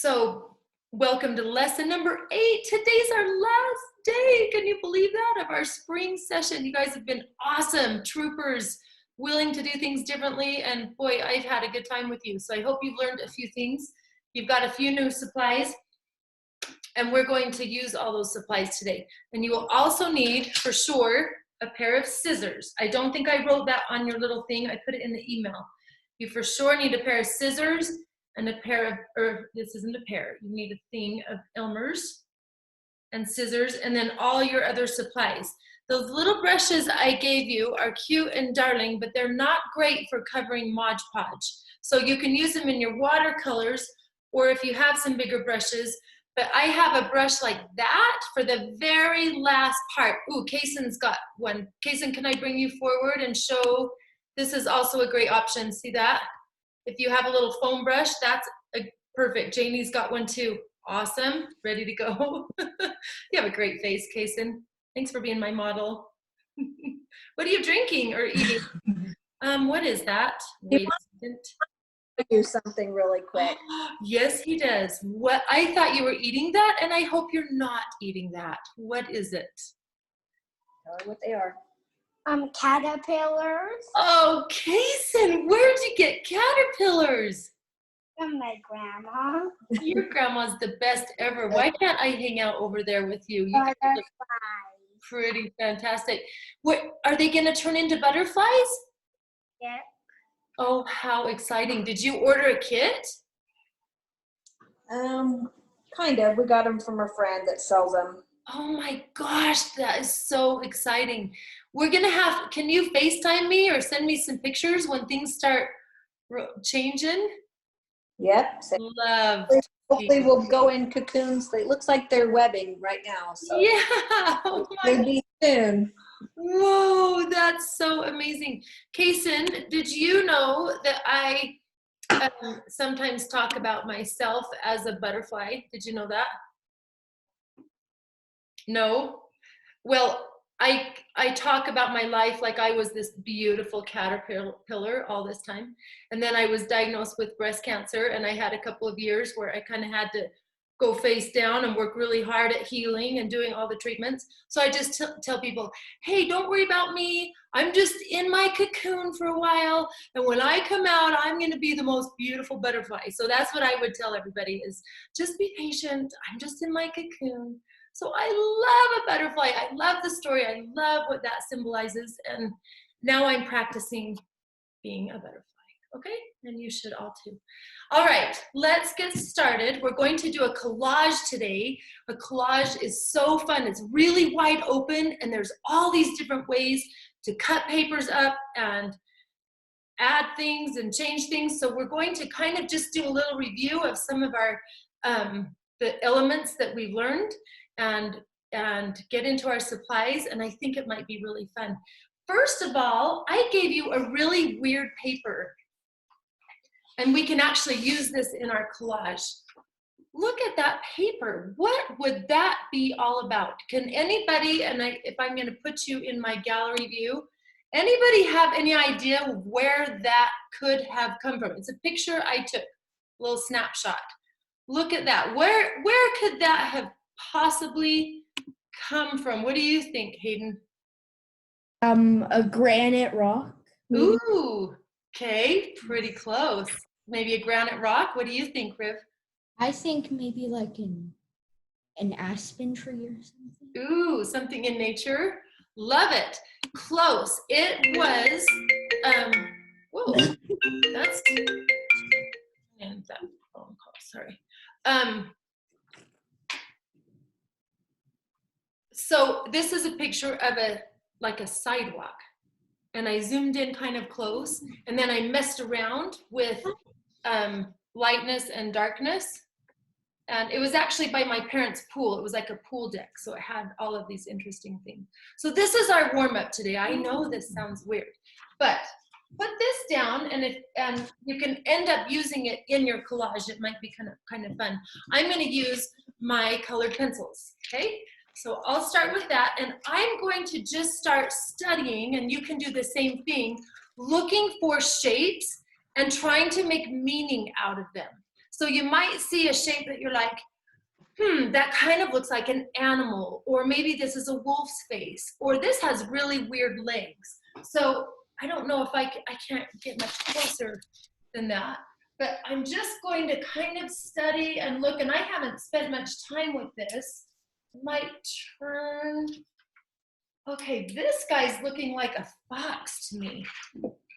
So welcome to lesson number 8. Today's our last day. Can you believe that? Of our spring session. You guys have been awesome, troopers, willing to do things differently. And boy, I've had a good time with you. So I hope you've learned a few things. You've got a few new supplies, and we're going to use all those supplies today. And you will also need, for sure, a pair of scissors. I don't think I wrote that on your little thing. I put it in the email. You for sure need a pair of scissors and a pair of, or this isn't a pair, you need a thing of Elmer's and scissors, and then all your other supplies. Those little brushes I gave you are cute and darling, but they're not great for covering Mod Podge. So you can use them in your watercolors, or if you have some bigger brushes, but I have a brush like that for the very last part. Ooh, Kaysen's got one. Kaysen, can I bring you forward and show? This is also a great option, see that? If you have a little foam brush, that's perfect. Janie's got one too. Awesome, ready to go. You have a great face, Kaysen. Thanks for being my model. What are you drinking or eating? What is that? Wait a second. Do something really quick. Yes, he does. What? I thought you were eating that, and I hope you're not eating that. What is it? Tell her what they are. Caterpillars. Oh, Kaysen, where'd you get caterpillars? From my grandma. Your grandma's the best ever. Why can't I hang out over there with you? You guys look pretty fantastic. What, are they gonna turn into butterflies? Yeah. Oh, how exciting. Did you order a kit? Kind of. We got them from a friend that sells them. Oh my gosh, that is so exciting. We're gonna have, can you FaceTime me or send me some pictures when things start changing? Yep. Love. Hopefully we'll go in cocoons. It looks like they're webbing right now. So yeah. Oh my maybe soon. Whoa, that's so amazing. Kaysen, did you know that I sometimes talk about myself as a butterfly? Did you know that? No? Well, I talk about my life like I was this beautiful caterpillar all this time. And then I was diagnosed with breast cancer, and I had a couple of years where I kind of had to go face down and work really hard at healing and doing all the treatments. So I just tell people, hey, don't worry about me. I'm just in my cocoon for a while. And when I come out, I'm going to be the most beautiful butterfly. So that's what I would tell everybody is just be patient. I'm just in my cocoon. So I love a butterfly. I love the story. I love what that symbolizes. And now I'm practicing being a butterfly. Okay? And you should all too. All right, let's get started. We're going to do a collage today. A collage is so fun. It's really wide open, and there's all these different ways to cut papers up and add things and change things. So we're going to kind of just do a little review of some of our the elements that we've learned and get into our supplies, and I think it might be really fun. First of all, I gave you a really weird paper, and we can actually use this in our collage. Look at that paper. What would that be all about? Can anybody, and if I'm going to put you in my gallery view, anybody have any idea where that could have come from? It's a picture I took, a little snapshot. Look at that. Where could that have possibly come from? What do you think, Hayden? A granite rock. Maybe. Ooh, okay, pretty close. Maybe a granite rock. What do you think, Riv? I think maybe like an aspen tree or something. Ooh, something in nature. Love it. Close. It was, whoa, that's, and that phone call, sorry. So this is a picture of like a sidewalk, and I zoomed in kind of close, and then I messed around with lightness and darkness, and it was actually by my parents' pool. It was like a pool deck, so it had all of these interesting things. So this is our warm-up today. I know this sounds weird, but put this down, and you can end up using it in your collage. It might be kind of fun. I'm going to use my colored pencils, okay? So I'll start with that, and I'm going to just start studying, and you can do the same thing, looking for shapes and trying to make meaning out of them. So you might see a shape that you're like, that kind of looks like an animal, or maybe this is a wolf's face, or this has really weird legs. So I don't know if I can't get much closer than that, but I'm just going to kind of study and look, and I haven't spent much time with this. I might turn, okay, this guy's looking like a fox to me.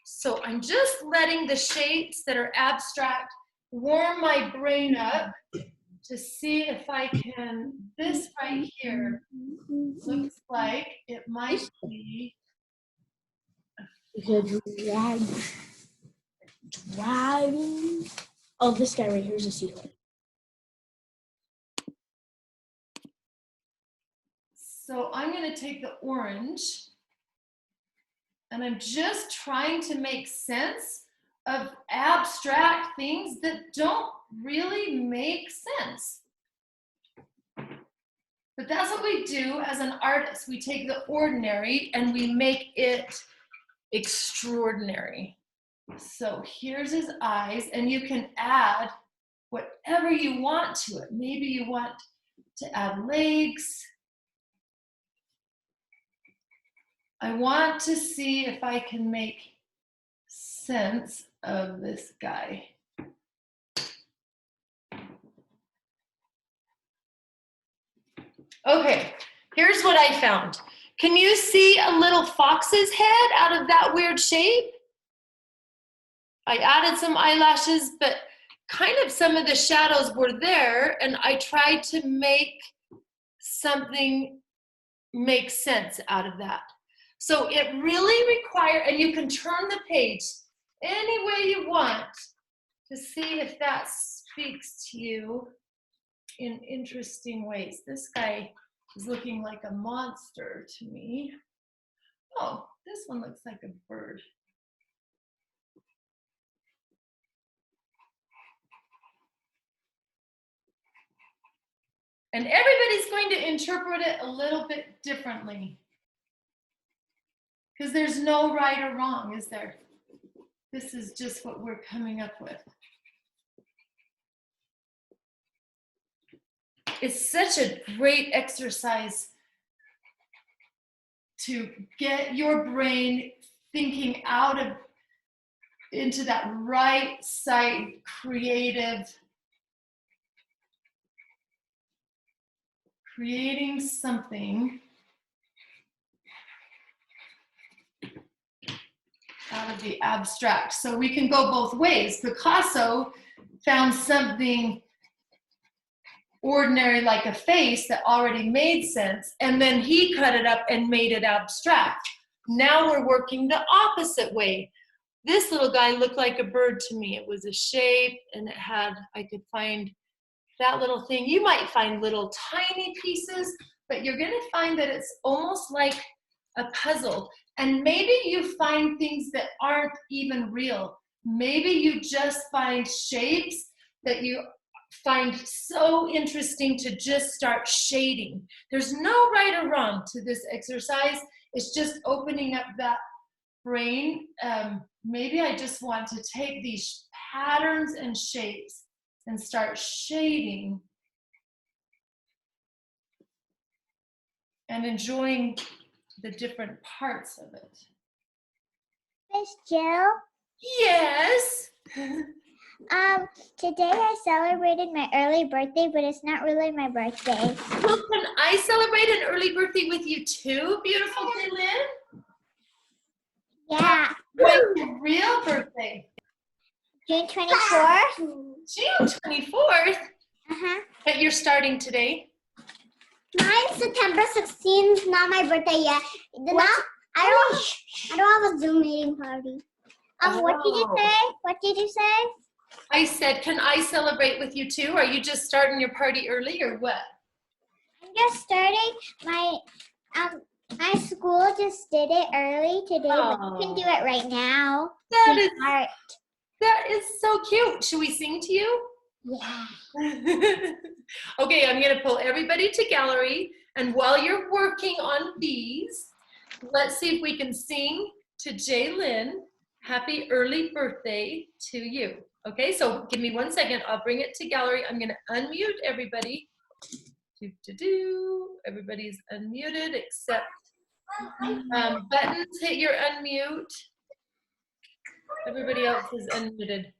So I'm just letting the shapes that are abstract warm my brain up to see if I can, this right here looks like it might be. You could dragon. Oh, this guy right here is a seahorse. So I'm going to take the orange, and I'm just trying to make sense of abstract things that don't really make sense. But that's what we do as an artist. We take the ordinary and we make it extraordinary. So here's his eyes, and you can add whatever you want to it. Maybe you want to add legs. I want to see if I can make sense of this guy. Okay, here's what I found. Can you see a little fox's head out of that weird shape? I added some eyelashes, but kind of some of the shadows were there, and I tried to make something make sense out of that. So it really requires, and you can turn the page any way you want to see if that speaks to you in interesting ways. This guy is looking like a monster to me. Oh, this one looks like a bird. And everybody's going to interpret it a little bit differently. Because there's no right or wrong, is there? This is just what we're coming up with. It's such a great exercise to get your brain thinking out of into that right side creative, creating something out of the abstract. So we can go both ways. Picasso found something ordinary like a face that already made sense, and then he cut it up and made it abstract. Now we're working the opposite way. This little guy looked like a bird to me. It was a shape, and it had, I could find that little thing. You might find little tiny pieces, but you're gonna find that it's almost like a puzzle. And maybe you find things that aren't even real. Maybe you just find shapes that you find so interesting to just start shading. There's no right or wrong to this exercise. It's just opening up that brain. Maybe I just want to take these patterns and shapes and start shading and enjoying the different parts of it. Miss Jill, Yes. today I celebrated my early birthday, but it's not really my birthday. Well, can I celebrate an early birthday with you too, beautiful Jaylin? Yeah, When's your real birthday? June 24th. June 24th? But you're starting today? Mine's September 16th, not my birthday yet. I don't have a Zoom meeting party. What did you say? What did you say? I said, can I celebrate with you too? Are you just starting your party early or what? I'm just starting my school just did it early today, but you can do it right now. That is so cute. Should we sing to you? Yeah. Okay, I'm gonna pull everybody to gallery, and while you're working on these, let's see if we can sing to Jaylin, happy early birthday to you. Okay, so give me 1 second. I'll bring it to gallery. I'm gonna unmute everybody. Everybody's unmuted except Buttons, hit your unmute. Everybody else is unmuted.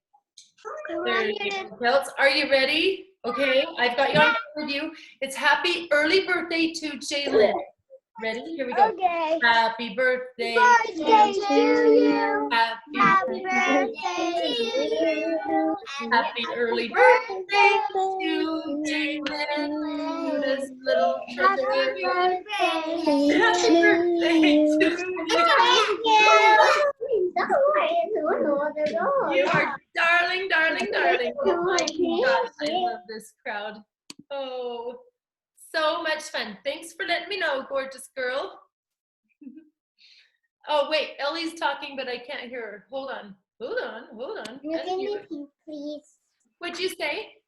There you go. Are you ready? Okay, I've got you on with you. It's happy early birthday to Jalen. Ready? Here we go. Okay. Happy birthday Birthday to you. Happy Happy birthday birthday to you. Happy early birthday to Jalen, this little Happy treasure. birthday. Happy birthday to you. You are darling, darling, darling. Oh my gosh, I love this crowd. Oh, so much fun. Thanks for letting me know, gorgeous girl. Oh, wait, Ellie's talking, but I can't hear her. Hold on. You can be pink, please. What'd you say?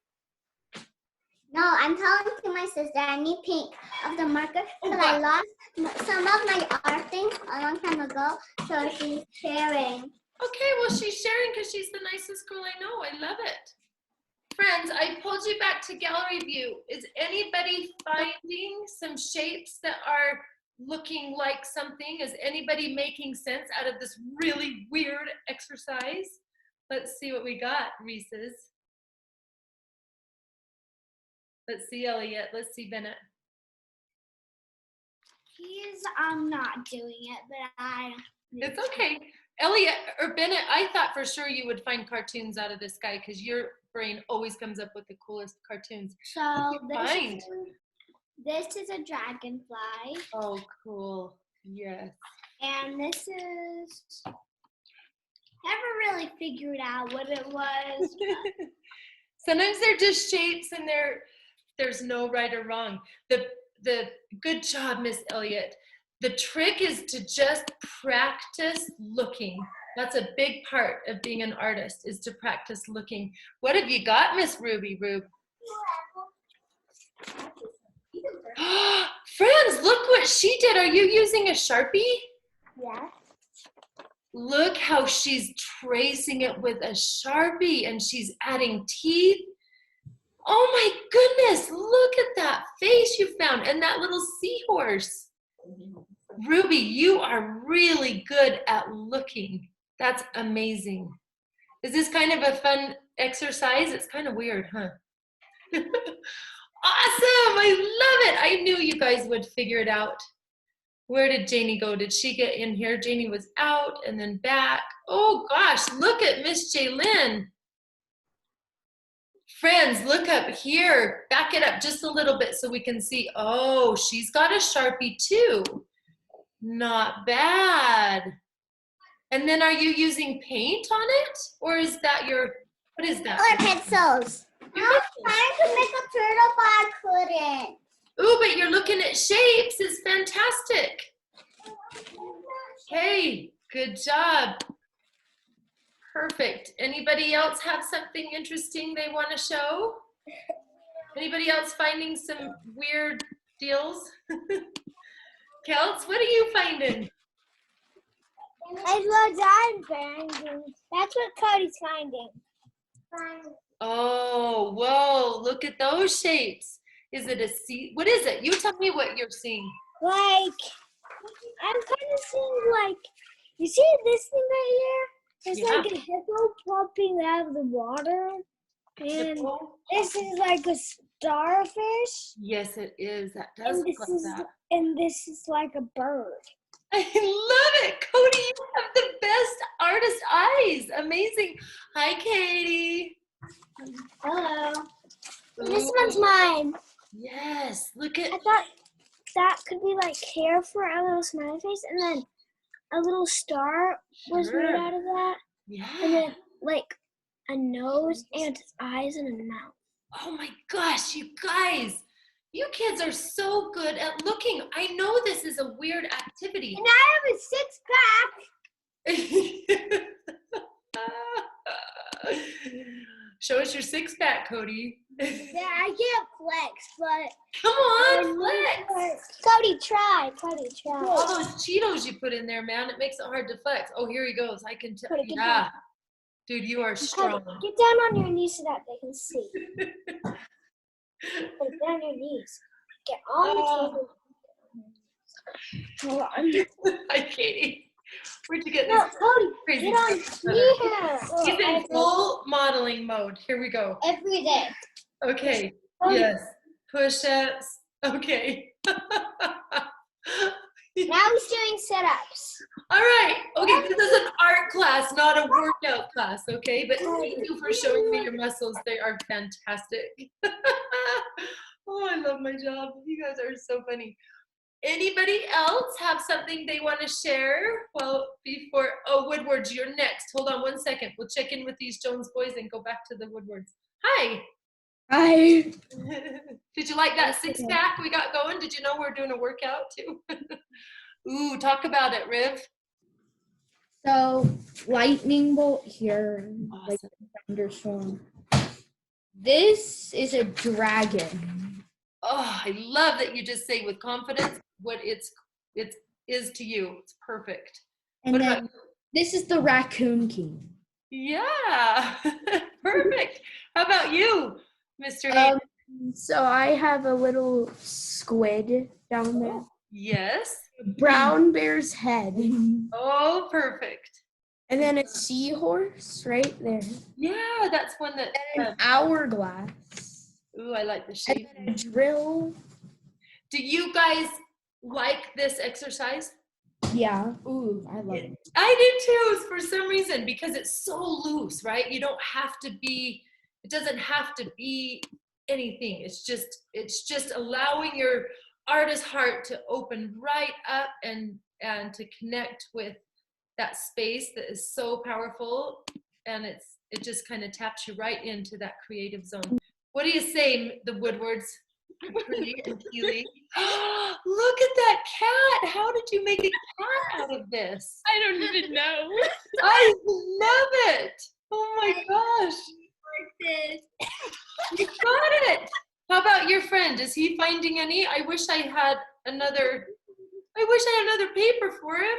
No, I'm telling to my sister I need pink of the marker because I lost some of my art things a long time ago, so she's sharing. Okay, well, she's sharing because she's the nicest girl I know. I love it. Friends, I pulled you back to gallery view. Is anybody finding some shapes that are looking like something? Is anybody making sense out of this really weird exercise? Let's see what we got, Reese's. Let's see Elliot. Let's see Bennett. He's not doing it, but It's okay. Elliot or Bennett, I thought for sure you would find cartoons out of this guy because your brain always comes up with the coolest cartoons. So This is a dragonfly, Oh, cool. Yes. and this is never really figured out what it was. Sometimes they're just shapes and there's no right or wrong. The good job, Miss Elliott. The trick is to just practice looking. That's a big part of being an artist, is to practice looking. What have you got, Miss Ruby Rube? Friends, look what she did. Are you using a Sharpie? Yeah. Look how she's tracing it with a Sharpie and she's adding teeth. Oh my goodness, look at that face you found and that little seahorse. Ruby, you are really good at looking. That's amazing. Is this kind of a fun exercise? It's kind of weird, huh? Awesome, I love it. I knew you guys would figure it out. Where did Janie go? Did she get in here? Janie was out and then back. Oh gosh, look at Miss Jaylyn. Friends, look up here. Back it up just a little bit so we can see. Oh, she's got a Sharpie too. Not bad. And then are you using paint on it? Or is that what is that? Or pencils. I was trying to make a turtle, but I couldn't. Ooh, but you're looking at shapes. It's fantastic. Hey, good job. Perfect. Anybody else have something interesting they want to show? Anybody else finding some weird deals? Kelts, what are you finding? That's what I'm finding. That's what Cody's finding. Oh, whoa, look at those shapes. Is it a sea? What is it? You tell me what you're seeing. Like, I'm kind of seeing like, you see this thing right here? It's like a hippo popping out of the water. And Hippo? this is like a starfish. Yes, it is. That does look like that. And this is like a bird. I love it. Cody, you have the best artist eyes. Amazing. Hi, Katie. Hello. Ooh. This one's mine. Yes, look at. I thought that could be like hair for a little smiley face, and then a little star was made out of that. Yeah. And then like a nose and eyes and a mouth. Oh my gosh, you guys. You kids are so good at looking. I know this is a weird activity. And I have a 6-pack. Show us your 6-pack, Cody. Yeah, I can't flex, but Come on, flex. Cody, try. All those Cheetos you put in there, man, it makes it hard to flex. Oh, here he goes. I can tell. Yeah. Dude, you are strong. Get down on your knees so that they can see. Put it down on your knees. Get on the table. Hold on. Hi, Katie. Where'd you get No, this Cody, crazy get on stuff? here. He's in full modeling mode. Here we go. Every day. Okay. Cody, Yes. Push-ups. Okay. now he's doing sit-ups. All right. Okay, this is an art class, not a workout class, okay? But thank you for showing me your muscles. They are fantastic. Oh, I love my job. You guys are so funny. Anybody else have something they want to share? Well, before, oh, Woodwards, you're next. Hold on one second. We'll check in with these Jones boys and go back to the Woodwards. Hi. Hi. Did you like that six pack we got going? Did you know we're doing a workout too? Ooh, talk about it, Riv. So, lightning bolt here, like Awesome. a thunderstorm. This is a dragon. Oh, I love that you just say with confidence what it is to you. It's perfect. And What then about- this is the raccoon king. Yeah, perfect. How about you, Mr. Hayden? So I have a little squid down there. Yes. Brown bear's head. Oh, perfect. And then a seahorse right there. Yeah, that's one that. And an hourglass. Ooh, I like the And shape. then a drill. Do you guys like this exercise? Yeah. Ooh, I love it. I do too, for some reason, because it's so loose, right? You don't have to be, it doesn't have to be anything. It's just allowing your artist heart to open right up and to connect with that space that is so powerful, and it just kind of taps you right into that creative zone. What do you say, the Woodwards? Pretty and Keely. Look at that cat! How did you make a cat out of this? I don't even know. I love it! Oh my gosh! You got it! How about your friend? Is he finding any? I wish I had another paper for him.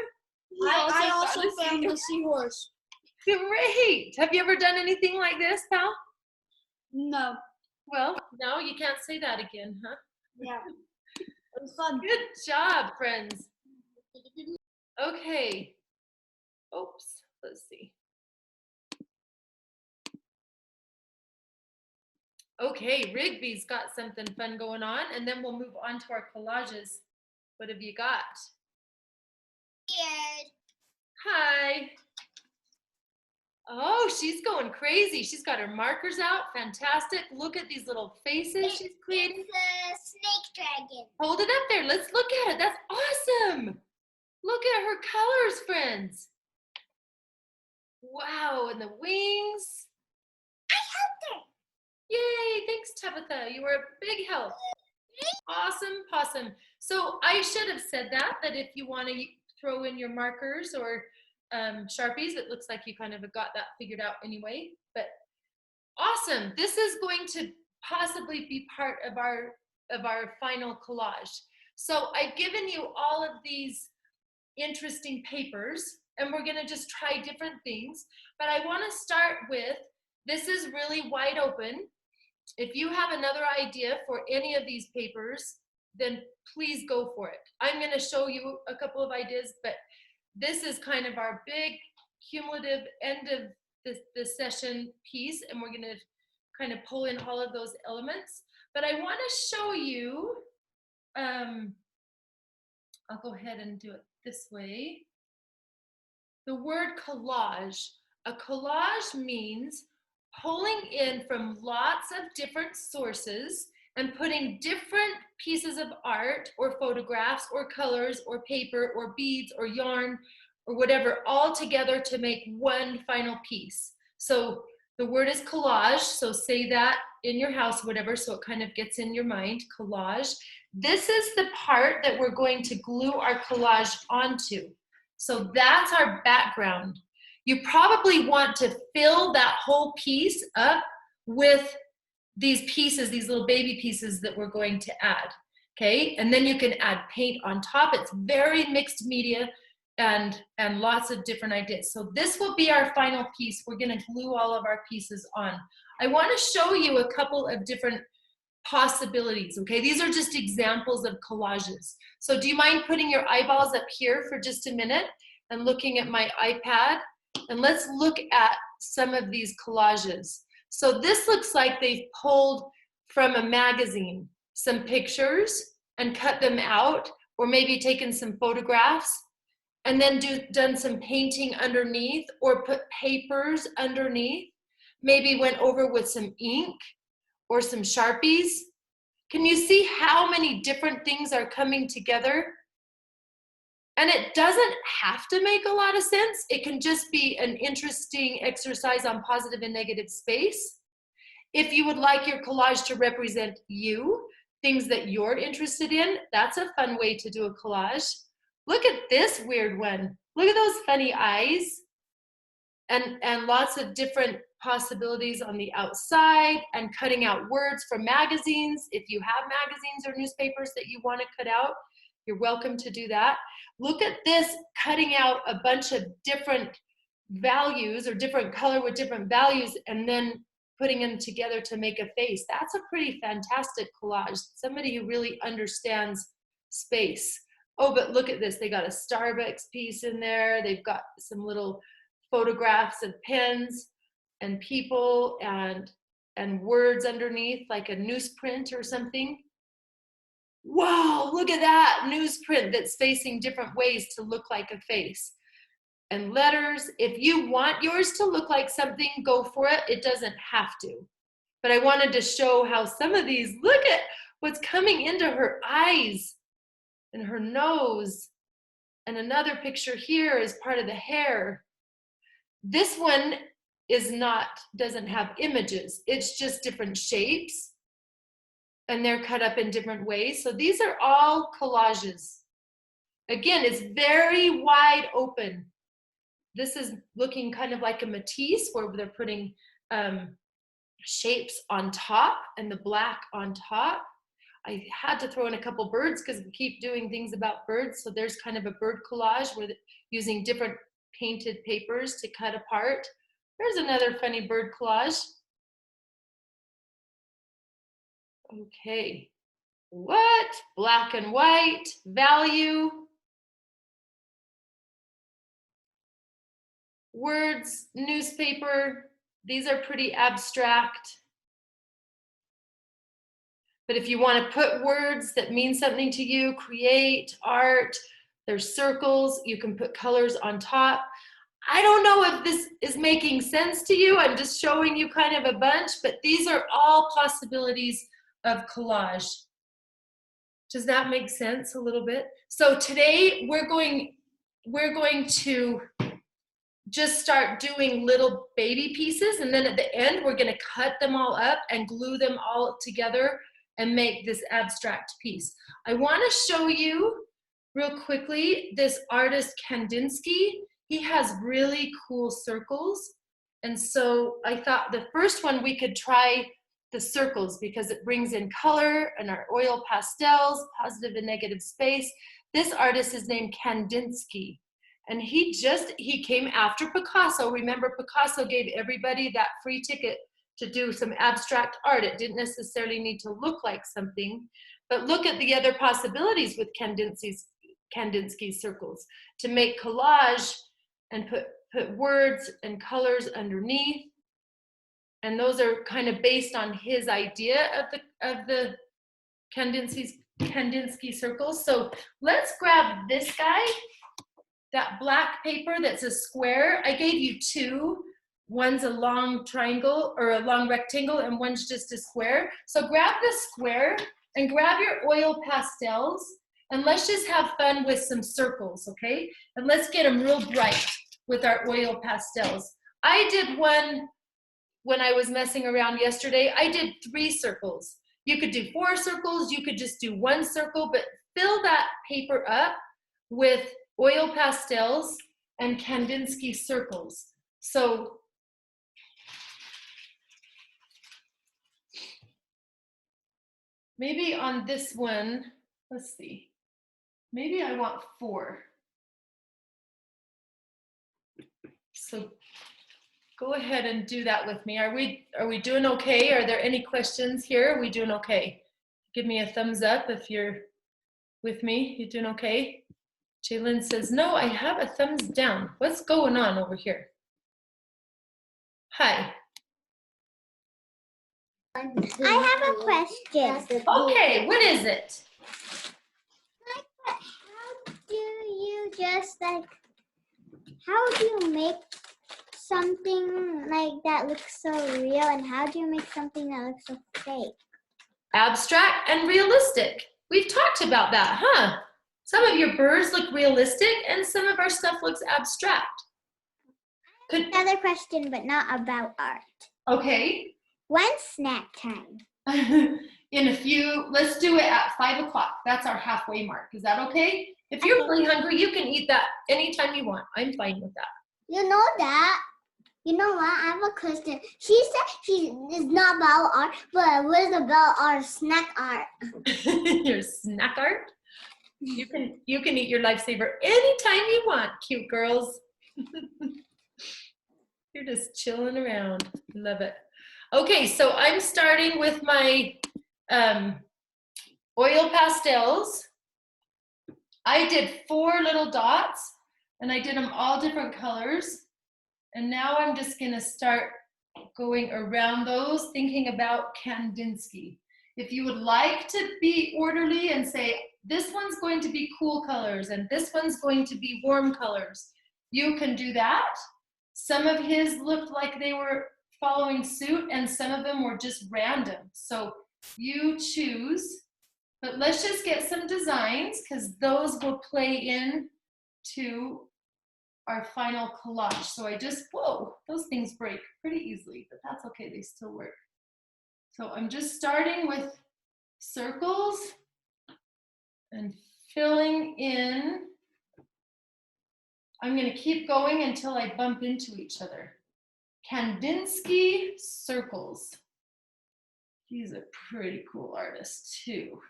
I also found a found the seahorse. Great! Have you ever done anything like this, pal? No. Well, no, you can't say that again, huh? Yeah. It was fun. Good job, friends. Okay. Oops, let's see. Okay, Rigby's got something fun going on, and then we'll move on to our collages. What have you got? Scared. Hi. Oh, she's going crazy. She's got her markers out. Fantastic. Look at these little faces she's creating. It's a snake dragon. Hold it up there. Let's look at it. That's awesome. Look at her colors, friends. Wow, and the wings. I helped her. Yay, thanks, Tabitha. You were a big help. Awesome, possum. So I should have said that if you want to throw in your markers or Sharpies, it looks like you kind of got that figured out anyway. But awesome. This is going to possibly be part of our final collage. So I've given you all of these interesting papers, and we're going to just try different things. But I want to start with, this is really wide open. If you have another idea for any of these papers, then please go for it. I'm going to show you a couple of ideas, but this is kind of our big cumulative end of this session piece, and we're going to kind of pull in all of those elements. But I want to show you, I'll go ahead and do it this way. The word collage. A collage means pulling in from lots of different sources and putting different pieces of art or photographs or colors or paper or beads or yarn or whatever all together to make one final piece. So the word is collage, so say that in your house, whatever, so it kind of gets in your mind, collage. This is the part that we're going to glue our collage onto. So that's our background. You probably want to fill that whole piece up with these pieces, these little baby pieces that we're going to add, okay? And then you can add paint on top. It's very mixed media. and lots of different ideas. So this will be our final piece. We're going to glue all of our pieces on. I want to show you a couple of different possibilities, okay? These are just examples of collages. So do you mind putting your eyeballs up here for just a minute and looking at my iPad? And let's look at some of these collages. So this looks like they've pulled from a magazine some pictures and cut them out, or maybe taken some photographs and then done some painting underneath, or put papers underneath, maybe went over with some ink or some Sharpies. Can you see how many different things are coming together? And it doesn't have to make a lot of sense. It can just be an interesting exercise on positive and negative space. If you would like your collage to represent you, things that you're interested in, that's a fun way to do a collage. Look at this weird one. Look at those funny eyes. And lots of different possibilities on the outside, and cutting out words from magazines. If you have magazines or newspapers that you want to cut out, you're welcome to do that. Look at this, cutting out a bunch of different values or different color with different values, and then putting them together to make a face. That's a pretty fantastic collage. Somebody who really understands space. Oh, but look at this. They got a Starbucks piece in there. They've got some little photographs of pens and people and words underneath, like a newsprint or something. Wow, look at that newsprint that's facing different ways to look like a face. And letters. If you want yours to look like something, go for it. It doesn't have to. But I wanted to show how some of these, look at what's coming into her eyes and her nose. And another picture here is part of the hair. This one doesn't have images. It's just different shapes, and they're cut up in different ways. So these are all collages. Again, it's very wide open. This is looking kind of like a Matisse, where they're putting shapes on top and the black on top. I had to throw in a couple birds because we keep doing things about birds. So there's kind of a bird collage where using different painted papers to cut apart. There's another funny bird collage. Okay, what? Black and white, value. Words, newspaper, these are pretty abstract. But if you want to put words that mean something to you, create, art, there's circles, you can put colors on top. I don't know if this is making sense to you. I'm just showing you kind of a bunch, but these are all possibilities of collage. Does that make sense a little bit? So today we're going to just start doing little baby pieces, and then at the end we're going to cut them all up and glue them all together and make this abstract piece. I want to show you real quickly this artist Kandinsky. He has really cool circles, and so I thought the first one we could try the circles because it brings in color and our oil pastels, positive and negative space. This artist is named Kandinsky. And he came after Picasso. Remember, Picasso gave everybody that free ticket to do some abstract art. It didn't necessarily need to look like something, but look at the other possibilities with Kandinsky's circles, to make collage and put words and colors underneath. And those are kind of based on his idea of the Kandinsky circles. So let's grab this guy. That black paper that's a square. I gave you two. One's a long triangle or a long rectangle, and one's just a square. So grab the square and grab your oil pastels, and let's just have fun with some circles, okay? And let's get them real bright with our oil pastels. I did one when I was messing around yesterday. I did 3 circles. You could do 4 circles, you could just do 1 circle, but fill that paper up with oil pastels and Kandinsky circles. So maybe on this one, let's see, maybe I want 4. So go ahead and do that with me. Are we doing okay? Are there any questions here? Are we doing okay? Give me a thumbs up if you're with me. You doing okay? Jalen says, no, I have a thumbs down. What's going on over here? Hi. I have a question. Okay, what is it? How do you just like, how do you make something like that looks so real, and how do you make something that looks so fake? Abstract and realistic. We've talked about that, huh? Some of your birds look realistic and some of our stuff looks abstract. Another question, but not about art. Okay. When's snack time? In a few, let's do it at 5 o'clock. That's our halfway mark. Is that okay? If you're really hungry, you can eat that anytime you want. I'm fine with that. You know that? You know what? I have a question. She said it's not about art, but what is about our snack art? Your snack art? You can eat your lifesaver anytime you want, cute girls. You're just chilling around. Love it. Okay, so I'm starting with my oil pastels. I did 4 little dots and I did them all different colors. And now I'm just gonna start going around those, thinking about Kandinsky. If you would like to be orderly and say, this one's going to be cool colors and this one's going to be warm colors, you can do that. Some of his looked like they were following suit and some of them were just random. So you choose, but let's just get some designs because those will play in to our final collage. So I just, whoa, those things break pretty easily, but that's okay, they still work. So I'm just starting with circles and filling in. I'm gonna keep going until I bump into each other. Kandinsky circles. He's a pretty cool artist too.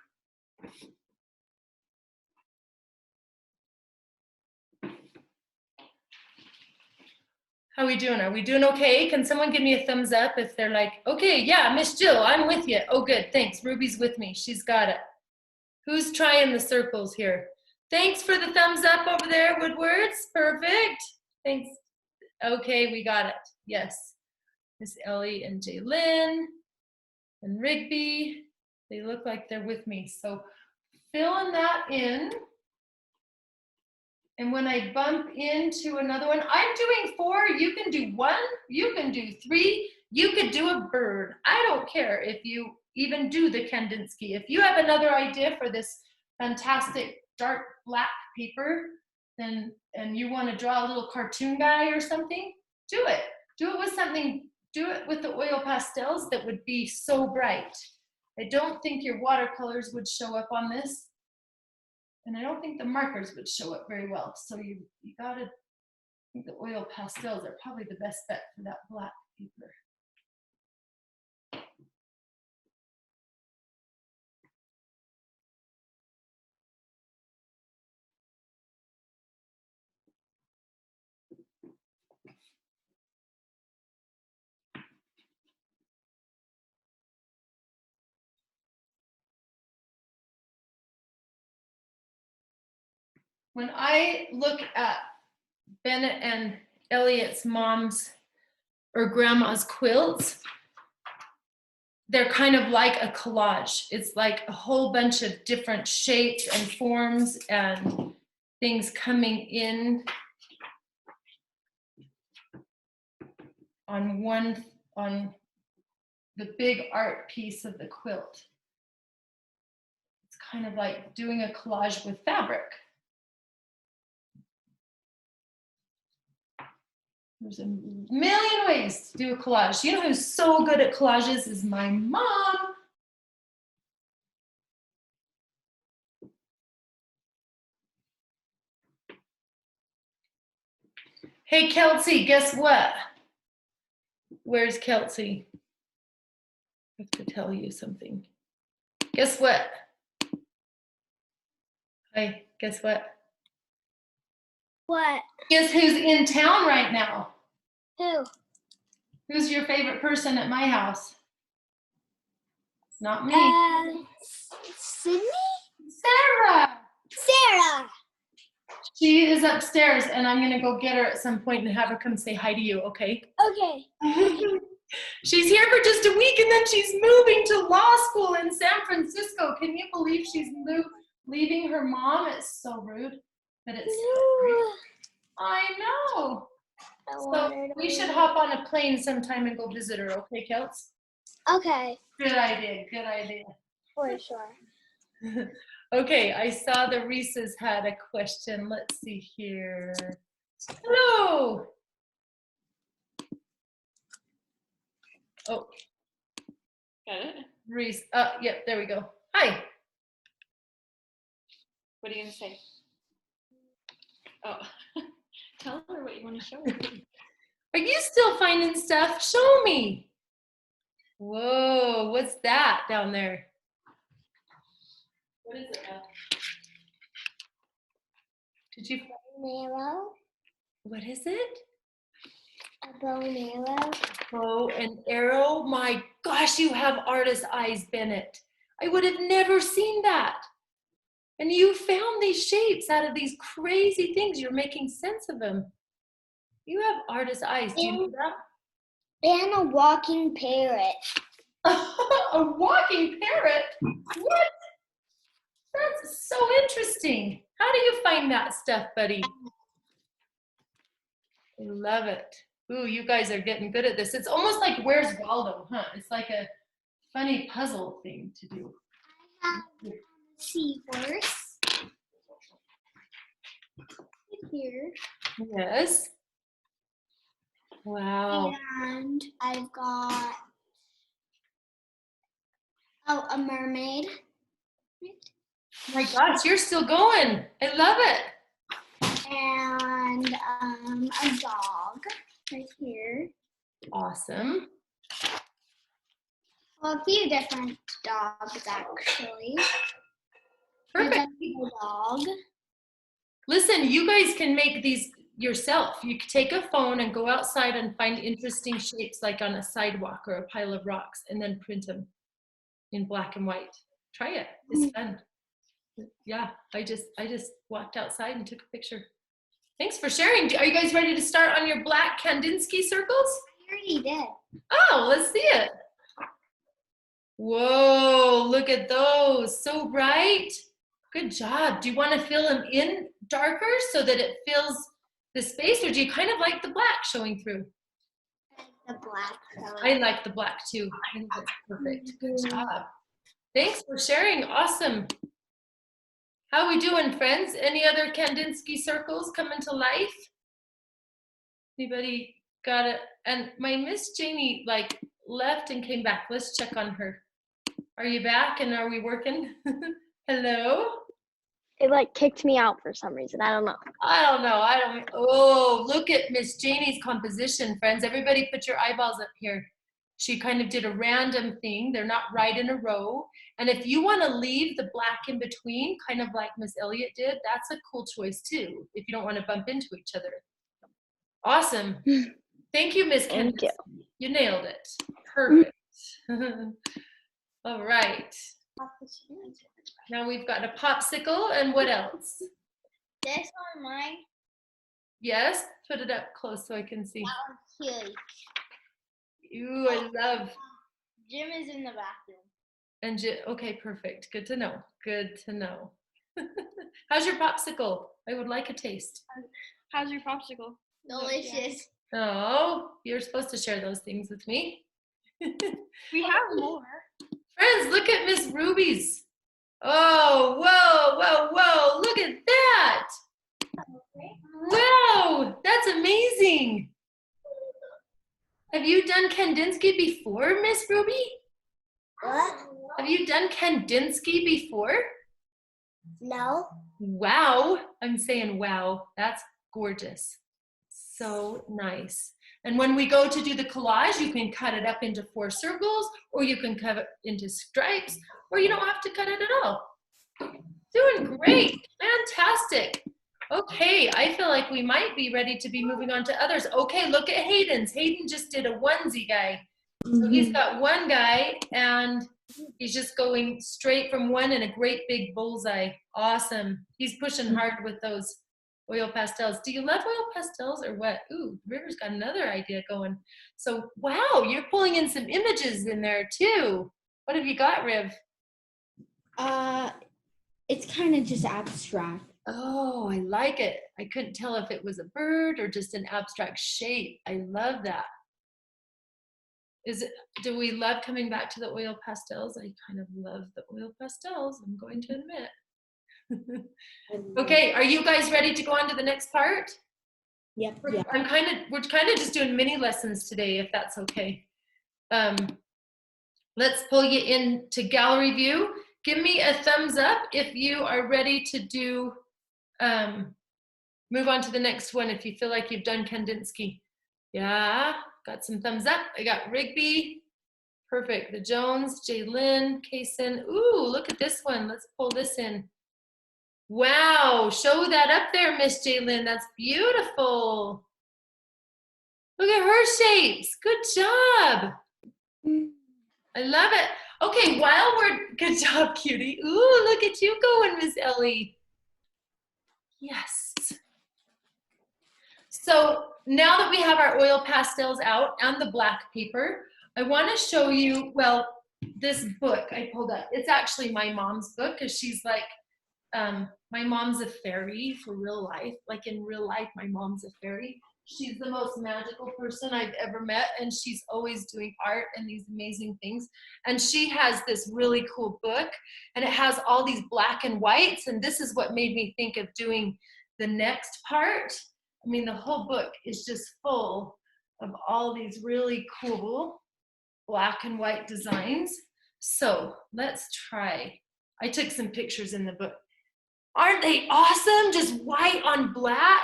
How are we doing? Are we doing okay? Can someone give me a thumbs up if they're like, okay, yeah, Miss Jill, I'm with you. Oh, good, thanks. Ruby's with me. She's got it. Who's trying the circles here? Thanks for the thumbs up over there, Woodwards. Perfect. Thanks. Okay, we got it. Yes. Miss Ellie and Jaylyn and Rigby. They look like they're with me. So filling that in. And when I bump into another one, I'm doing 4, you can do 1, you can do 3, you could do a bird. I don't care if you even do the Kandinsky. If you have another idea for this fantastic dark black paper, then and you want to draw a little cartoon guy or something, do it. Do it with something, do it with the oil pastels that would be so bright. I don't think your watercolors would show up on this. And I don't think the markers would show up very well. So you gotta, I think the oil pastels are probably the best bet for that black paper. When I look at Bennett and Elliot's mom's or grandma's quilts, they're kind of like a collage. It's like a whole bunch of different shapes and forms and things coming in on the big art piece of the quilt. It's kind of like doing a collage with fabric. There's a million ways to do a collage. You know who's so good at collages is my mom. Hey, Kelsey, guess what? Where's Kelsey? I have to tell you something. Guess what? Hi, guess what? What? Guess who's in town right now? Who? Who's your favorite person at my house? It's not me. Sydney? Sarah! Sarah. She is upstairs, and I'm gonna go get her at some point and have her come say hi to you, okay? Okay. She's here for just a week, and then she's moving to law school in San Francisco. Can you believe she's leaving her mom? It's so rude, but it's I know. So we should hop on a plane sometime and go visit her, okay, Kels? Okay, Good idea, good idea. for sure. Okay, I saw the Reese's had a question. Let's see here. Hello. Oh, Got it? Reese. Yep, there we go. Hi. What are you going to say? Oh, tell her what you want to show her. Are you still finding stuff? Show me. Whoa, what's that down there? What is it? Did you? Arrow. What is it? A bow and arrow. Bow and arrow. My gosh, you have artist eyes, Bennett. I would have never seen that. And you found these shapes out of these crazy things. You're making sense of them. You have artist eyes. Do you know that? And a walking parrot. A walking parrot? What? That's so interesting. How do you find that stuff, buddy? I love it. Ooh, you guys are getting good at this. It's almost like Where's Waldo, huh? It's like a funny puzzle thing to do. I have a seahorse. Here. Yes. Wow. And I've got a mermaid. My gosh, you're still going. I love it. And a dog right here. Awesome. Well, a few different dogs actually. Perfect. A dog. Listen, you guys can make these yourself. You can take a phone and go outside and find interesting shapes like on a sidewalk or a pile of rocks and then print them in black and white. Try it. It's fun. Yeah, I just walked outside and took a picture. Thanks for sharing. Are you guys ready to start on your black Kandinsky circles? I already did. Oh, let's see it. Whoa, look at those. So bright. Good job. Do you want to fill them in darker so that it fills the space, or do you kind of like the black showing through? The black color. I like the black too. I think that's perfect. Good job. Thanks for sharing. Awesome. How are we doing, friends? Any other Kandinsky circles coming to life? Anybody got it? And my Miss Janie like left and came back. Let's check on her. Are you back and are we working? Hello? It like kicked me out for some reason. I don't know. I don't. Oh, look at Miss Janie's composition, friends. Everybody put your eyeballs up here. She kind of did a random thing. They're not right in a row. And if you want to leave the black in between, kind of like Miss Elliott did, that's a cool choice too, if you don't want to bump into each other. Awesome. Thank you, Miss Thank you. You nailed it. Perfect. All right. Now we've got a popsicle, and what else? This one, mine. Yes, put it up close so I can see. That one's huge. Ooh, I love. Jim is in the bathroom. And okay, perfect. Good to know. Good to know. How's your popsicle? I would like a taste. How's your popsicle? Delicious. Oh, you're supposed to share those things with me. We have more. Friends, look at Miss Ruby's. Oh, whoa, whoa, whoa. Look at that. Wow, that's amazing. Have you done Kandinsky before, Miss Ruby? What? Have you done Kandinsky before? No. Wow. I'm saying wow. That's gorgeous. So nice. And when we go to do the collage, you can cut it up into 4 circles, or you can cut it into stripes, or you don't have to cut it at all. Doing great. Fantastic. Okay, I feel like we might be ready to be moving on to others. Okay, look at Hayden's. Hayden just did a onesie guy. So he's got one guy and he's just going straight from one and a great big bullseye. Awesome. He's pushing hard with those oil pastels. Do you love oil pastels or what? Ooh, River's got another idea going. So, wow, you're pulling in some images in there too. What have you got, Riv? It's kind of just abstract. Oh, I like it. I couldn't tell if it was a bird or just an abstract shape. I love that. Do we love coming back to the oil pastels? I kind of love the oil pastels, I'm going to admit. Okay, are you guys ready to go on to the next part? Yep. We're kind of just doing mini lessons today, if that's okay. Let's pull you into gallery view. Give me a thumbs up if you are ready to do, move on to the next one if you feel like you've done Kandinsky. Yeah, got some thumbs up. I got Rigby. Perfect. The Jones, Jaylyn, Kaysen. Ooh, look at this one. Let's pull this in. Wow, show that up there, Miss Jaylyn. That's beautiful. Look at her shapes. Good job. I love it. Okay, good job, cutie. Ooh, look at you going, Miss Ellie. Yes. So now that we have our oil pastels out and the black paper, I want to show you, well, this book I pulled up. It's actually my mom's book because she's like, my mom's a fairy for real life. Like in real life, my mom's a fairy. She's the most magical person I've ever met, and she's always doing art and these amazing things. And she has this really cool book, and it has all these black and whites, and this is what made me think of doing the next part. I mean, the whole book is just full of all these really cool black and white designs. So let's try. I took some pictures in the book. Aren't they awesome? Just white on black.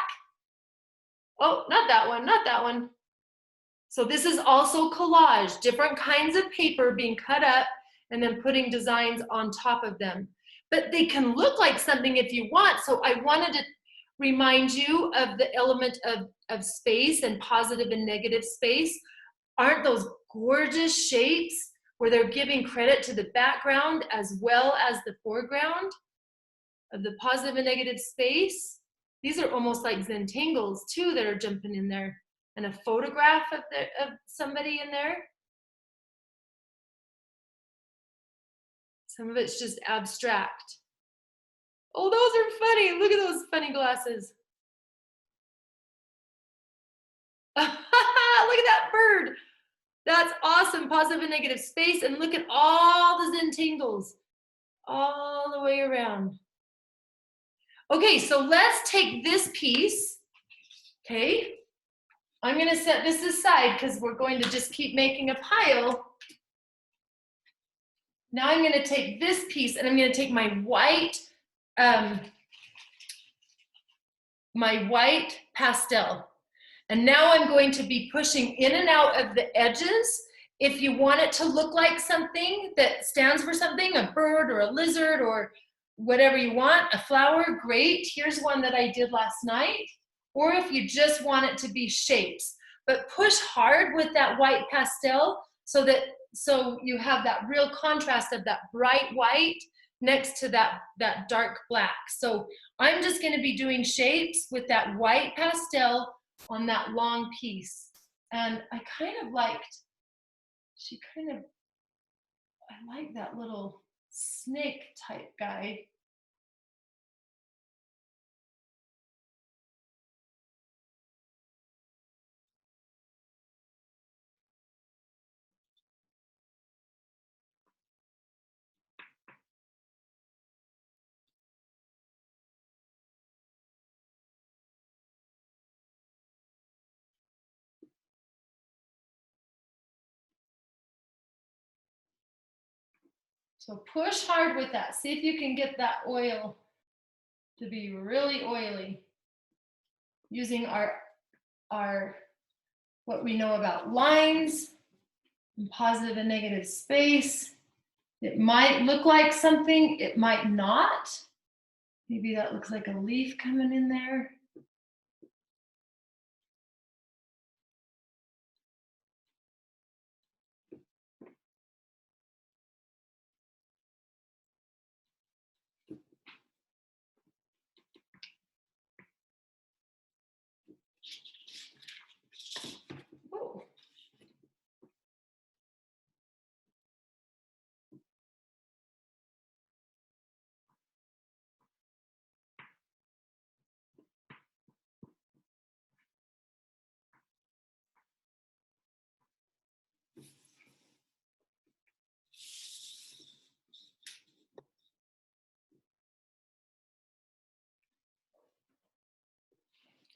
Oh, not that one, not that one. So this is also collage, different kinds of paper being cut up and then putting designs on top of them. But they can look like something if you want. So I wanted to remind you of the element of space and positive and negative space. Aren't those gorgeous shapes where they're giving credit to the background as well as the foreground of the positive and negative space? These are almost like Zentangles too that are jumping in there, and a photograph of somebody in there. Some of it's just abstract. Oh, those are funny. Look at those funny glasses. Look at that bird. That's awesome. Positive and negative space. And look at all the Zentangles all the way around. Okay, so let's take this piece. Okay, I'm going to set this aside because we're going to just keep making a pile. Now I'm going to take this piece and I'm going to take my white pastel. And now I'm going to be pushing in and out of the edges. If you want it to look like something that stands for something, a bird or a lizard or whatever you want, a flower, great. Here's one that I did last night. Or if you just want it to be shapes. But push hard with that white pastel so you have that real contrast of that bright white next to that dark black. So I'm just going to be doing shapes with that white pastel on that long piece. And I kind of liked, I like that little snake type guy. So push hard with that. See if you can get that oil to be really oily using our what we know about lines and positive and negative space. It might look like something, it might not. Maybe that looks like a leaf coming in there. Oh.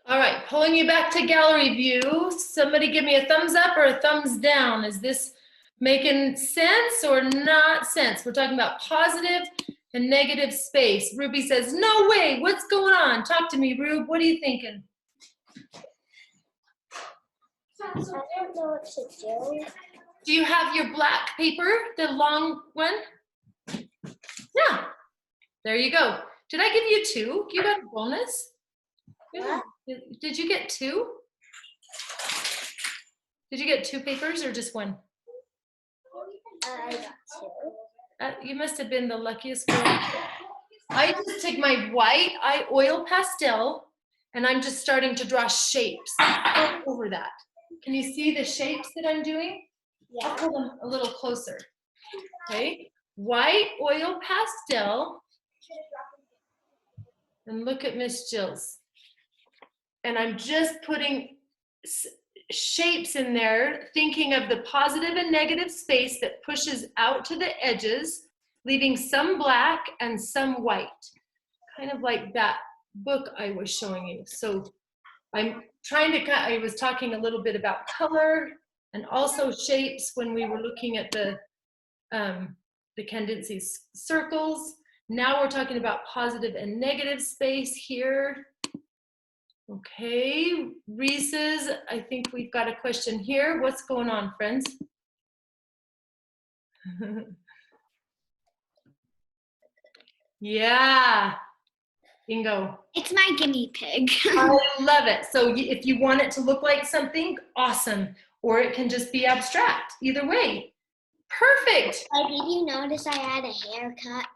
All right, pulling you back to gallery view. Somebody give me a thumbs up or a thumbs down. Is this making sense or not sense? We're talking about positive and negative space. Ruby says, no way, what's going on? Talk to me, Rube, what are you thinking? I don't know what to do. Do you have your black paper, the long one? Yeah, there you go. Did I give you two? You got a bonus? Yeah. Did you get two? Did you get two papers or just one? I got two. You must have been the luckiest girl. I just take my white oil pastel and I'm just starting to draw shapes over that. Can you see the shapes that I'm doing? Yeah. I'll pull them a little closer. Okay, white oil pastel. And look at Miss Jill's. And I'm just putting shapes in there, thinking of the positive and negative space that pushes out to the edges, leaving some black and some white, kind of like that book I was showing you. So I'm trying to, I was talking a little bit about color and also shapes when we were looking at the Kandinsky circles. Now we're talking about positive and negative space here. Okay, Reese's, I think we've got a question here. What's going on, friends? Yeah, bingo. It's my guinea pig. I love it. So if you want it to look like something, awesome. Or it can just be abstract. Either way, perfect. Did you notice I had a haircut?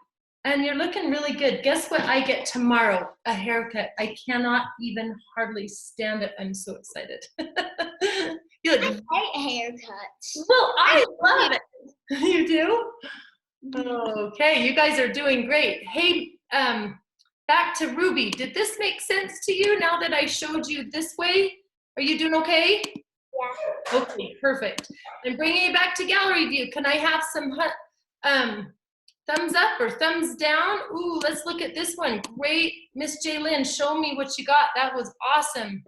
And you're looking really good. Guess what I get tomorrow? A haircut. I cannot even hardly stand it. I'm so excited. You look, I hate haircuts. well, I love it. You do? Okay, you guys are doing great. Hey, back to Ruby. Did this make sense to you now that I showed you this way? Are you doing okay? Yeah. Okay, perfect. I'm bringing you back to gallery view. Can I have some thumbs up or thumbs down? Ooh, let's look at this one. Great, Miss Jaylyn, show me what you got. That was awesome.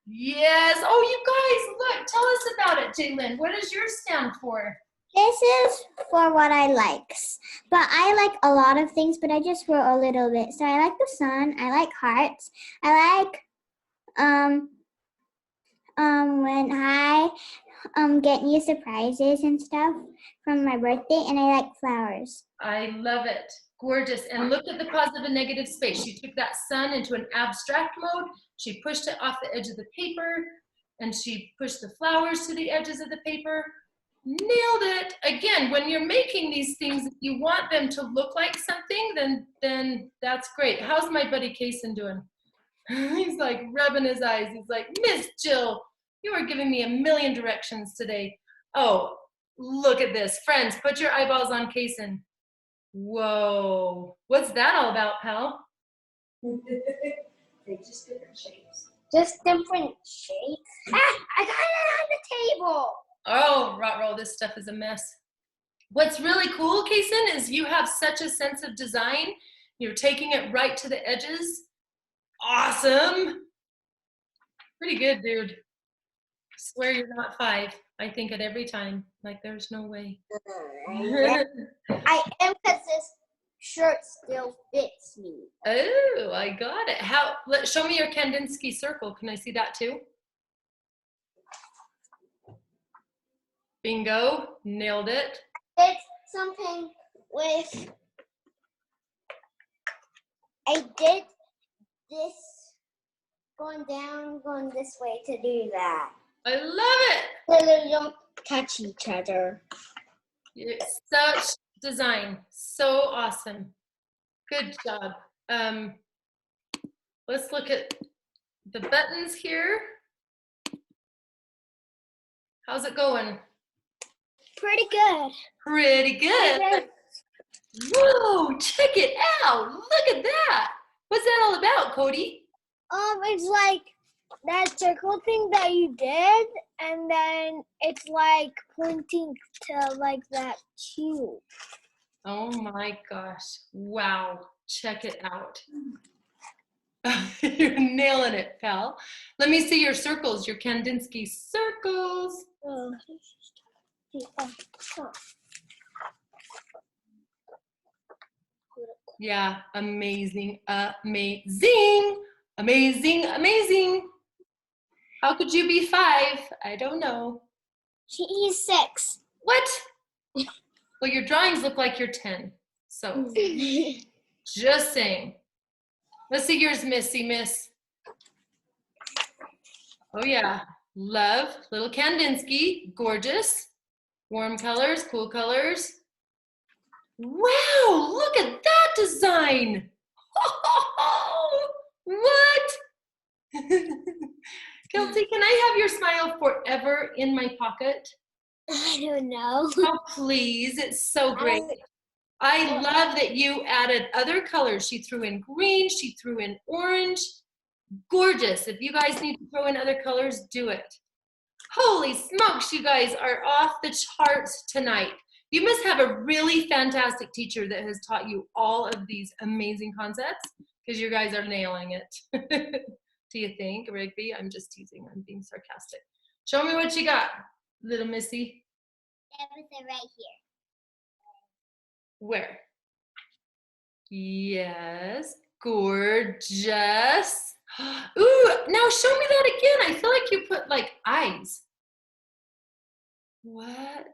Yes. Oh, you guys, look, tell us about it, Jaylyn. What does yours stand for? This is for what I like. But I like a lot of things, but I just wrote a little bit. So I like the sun, I like hearts, I like when I get new surprises and stuff from my birthday, and I like flowers. I love it. Gorgeous. And look at the positive and negative space. She took that sun into an abstract mode. She pushed it off the edge of the paper, and she pushed the flowers to the edges of the paper. Nailed it. Again, when you're making these things, if you want them to look like something, then that's great. How's my buddy Kason doing? He's like rubbing his eyes. He's like, Miss Jill, you are giving me a million directions today. Oh, look at this. Friends, put your eyeballs on Kason. Whoa. What's that all about, pal? They're just different shapes. Just different shapes. Ah, I got it on the table. Oh, rot roll, this stuff is a mess. What's really cool, Kason, is you have such a sense of design. You're taking it right to the edges. Awesome. Pretty good, dude. Swear you're not 5. I think it every time. Like there's no way. I am, because this shirt still fits me. Oh, I got it. Show me your Kandinsky circle. Can I see that too? Bingo. Nailed it. It's something with I did this going down, going this way to do that. I love it. So they don't touch each other. It's such design. So awesome. Good job. Let's look at the buttons here. How's it going? Pretty good. Pretty good. Whoa, check it out. Look at that. What's that all about, Cody? It's like that circle thing that you did, and then it's like pointing to like that cube. Oh my gosh. Wow. Check it out. You're nailing it, pal. Let me see your circles, your Kandinsky circles. Oh. Yeah, amazing, amazing, amazing, amazing. How could you be 5? I don't know. He's 6. What? Well, your drawings look like you're 10. So, just saying. Let's see yours, Missy, miss. Oh, yeah. Love, little Kandinsky, gorgeous. Warm colors, cool colors. Wow, look at that design. What? Kelsey, can I have your smile forever in my pocket? I don't know. Oh, please, it's so great. I love that you added other colors. She threw in green, she threw in orange. Gorgeous. If you guys need to throw in other colors, do it. Holy smokes, you guys are off the charts tonight. You must have a really fantastic teacher that has taught you all of these amazing concepts because you guys are nailing it. Do you think, Rigby? I'm just teasing. I'm being sarcastic. Show me what you got, little Missy. Everything right here. Where? Yes, gorgeous. Ooh, now show me that again. I feel like you put like eyes. What?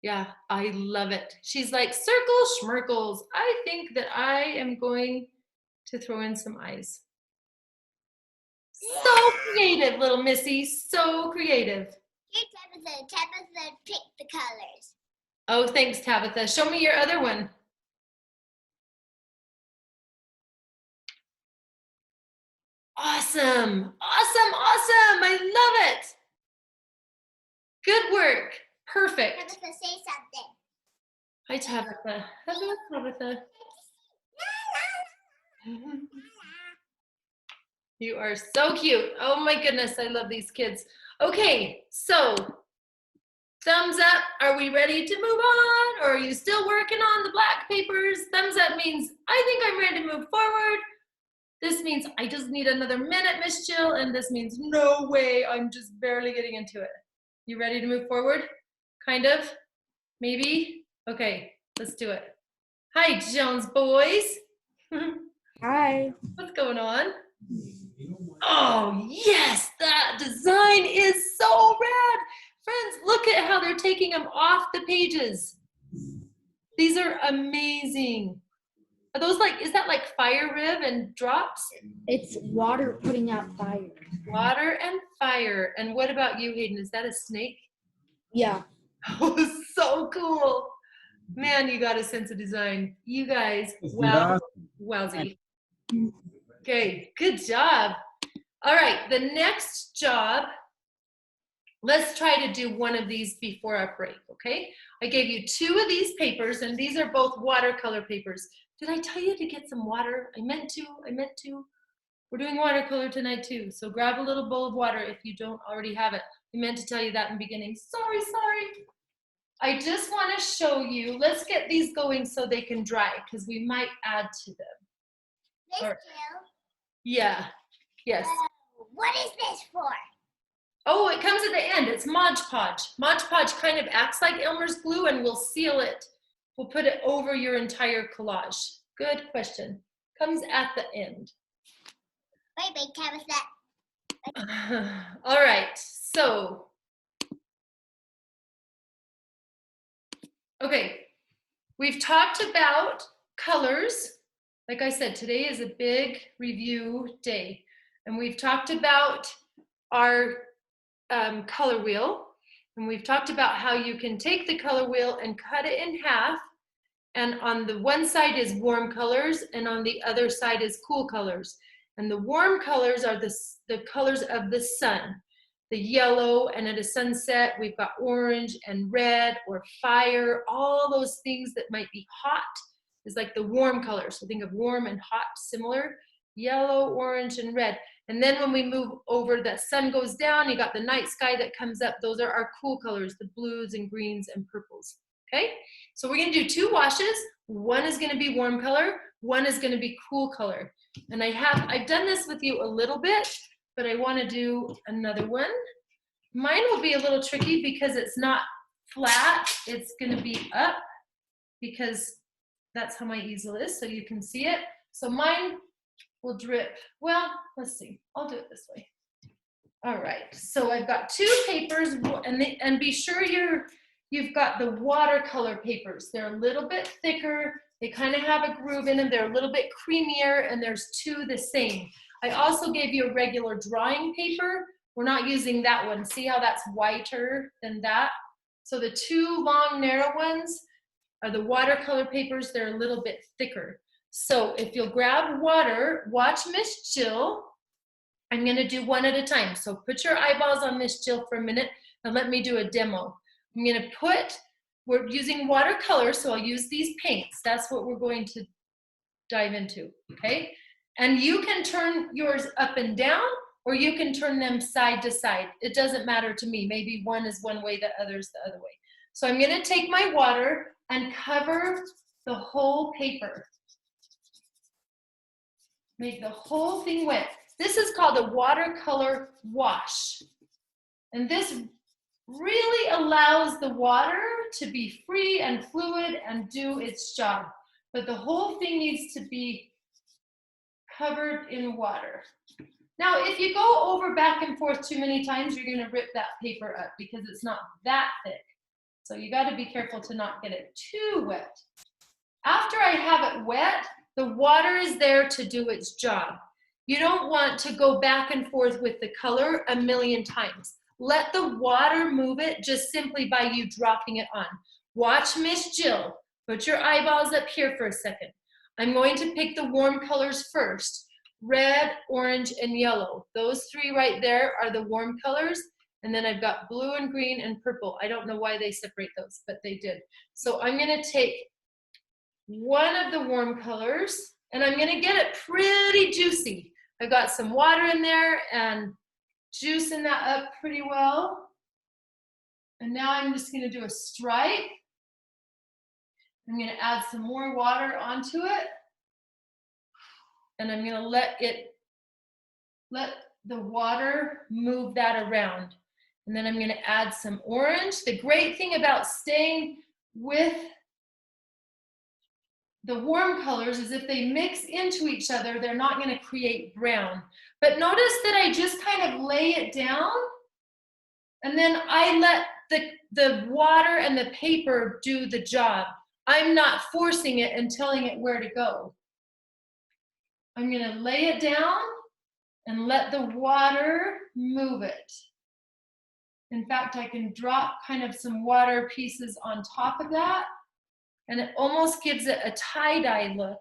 Yeah, I love it. She's like, circle schmirkles. I think that I am going to throw in some eyes. So creative, little Missy. So creative. Here, Tabitha. Tabitha pick the colors. Oh, thanks, Tabitha. Show me your other one. Awesome. Awesome, awesome. I love it. Good work. Perfect. Tabitha, say something. Hi, Tabitha. Hello, Tabitha. You are so cute. Oh my goodness, I love these kids. Okay, so thumbs up. Are we ready to move on? Or are you still working on the black papers? Thumbs up means I think I'm ready to move forward. This means I just need another minute, Miss Jill. And this means no way, I'm just barely getting into it. You ready to move forward? Kind of? Maybe? Okay, let's do it. Hi, Jones boys. Hi. What's going on? Oh, yes, that design is so rad. Friends, look at how they're taking them off the pages. These are amazing. Are those like, is that like fire rib and drops? It's water putting out fire. Water and fire. And what about you, Hayden? Is that a snake? Yeah. Oh, so cool. Man, you got a sense of design. You guys, wow, wowzy. Okay, good job. All right, the next job, let's try to do one of these before our break, okay? I gave you 2 of these papers, and these are both watercolor papers. Did I tell you to get some water? I meant to. We're doing watercolor tonight too, so grab a little bowl of water if you don't already have it. I meant to tell you that in the beginning. Sorry. I just want to show you, let's get these going so they can dry, because we might add to them. Miss All right. Jill, Yeah, yes. what is this for? Oh, it comes at the end. It's Mod Podge. Mod Podge kind of acts like Elmer's glue, and we'll seal it. We'll put it over your entire collage. Good question. Comes at the end. Wait, Tabitha. All right, so. Okay, we've talked about colors, like I said, today is a big review day. And we've talked about our color wheel. And we've talked about how you can take the color wheel and cut it in half. And on the one side is warm colors, and on the other side is cool colors. And the warm colors are the colors of the sun. The yellow, and at a sunset, we've got orange and red or fire. All those things that might be hot is like the warm colors. So think of warm and hot, similar. Yellow, orange, and red. And then when we move over, the sun goes down, you got the night sky that comes up. Those are our cool colors, the blues and greens and purples. Okay, so we're gonna do 2 washes. One is gonna be warm color, one is gonna be cool color. And I've done this with you a little bit, but I wanna do another one. Mine will be a little tricky because it's not flat, it's gonna be up because that's how my easel is, so you can see it. So mine will drip. Well, let's see, I'll do it this way. All right, so I've got 2 papers, and be sure you've got the watercolor papers. They're a little bit thicker. They kind of have a groove in them. They're a little bit creamier, and there's 2 the same. I also gave you a regular drawing paper. We're not using that one. See how that's whiter than that? So the 2 long, narrow ones are the watercolor papers. They're a little bit thicker. So if you'll grab water, watch Miss Jill. I'm gonna do one at a time. So put your eyeballs on Miss Jill for a minute and let me do a demo. I'm gonna we're using watercolor, so I'll use these paints. That's what we're going to dive into, okay? And you can turn yours up and down, or you can turn them side to side. It doesn't matter to me. Maybe one is one way, the other's the other way. So I'm gonna take my water and cover the whole paper. Make the whole thing wet. This is called a watercolor wash. And this really allows the water to be free and fluid and do its job. But the whole thing needs to be covered in water. Now, if you go over back and forth too many times, you're gonna rip that paper up because it's not that thick. So you gotta be careful to not get it too wet. After I have it wet, the water is there to do its job. You don't want to go back and forth with the color a million times. Let the water move it just simply by you dropping it on. Watch Miss Jill. Put your eyeballs up here for a second. I'm going to pick the warm colors first. Red, orange, and yellow. Those 3 right there are the warm colors. And then I've got blue and green and purple. I don't know why they separate those, but they did. So I'm gonna take one of the warm colors, and I'm gonna get it pretty juicy. I've got some water in there and juicing that up pretty well. And now I'm just gonna do a stripe. I'm gonna add some more water onto it. And I'm gonna let the water move that around. And then I'm gonna add some orange. The great thing about staying with the warm colors is if they mix into each other, they're not gonna create brown. But notice that I just kind of lay it down, and then I let the water and the paper do the job. I'm not forcing it and telling it where to go. I'm gonna lay it down and let the water move it. In fact, I can drop kind of some water pieces on top of that, and it almost gives it a tie-dye look.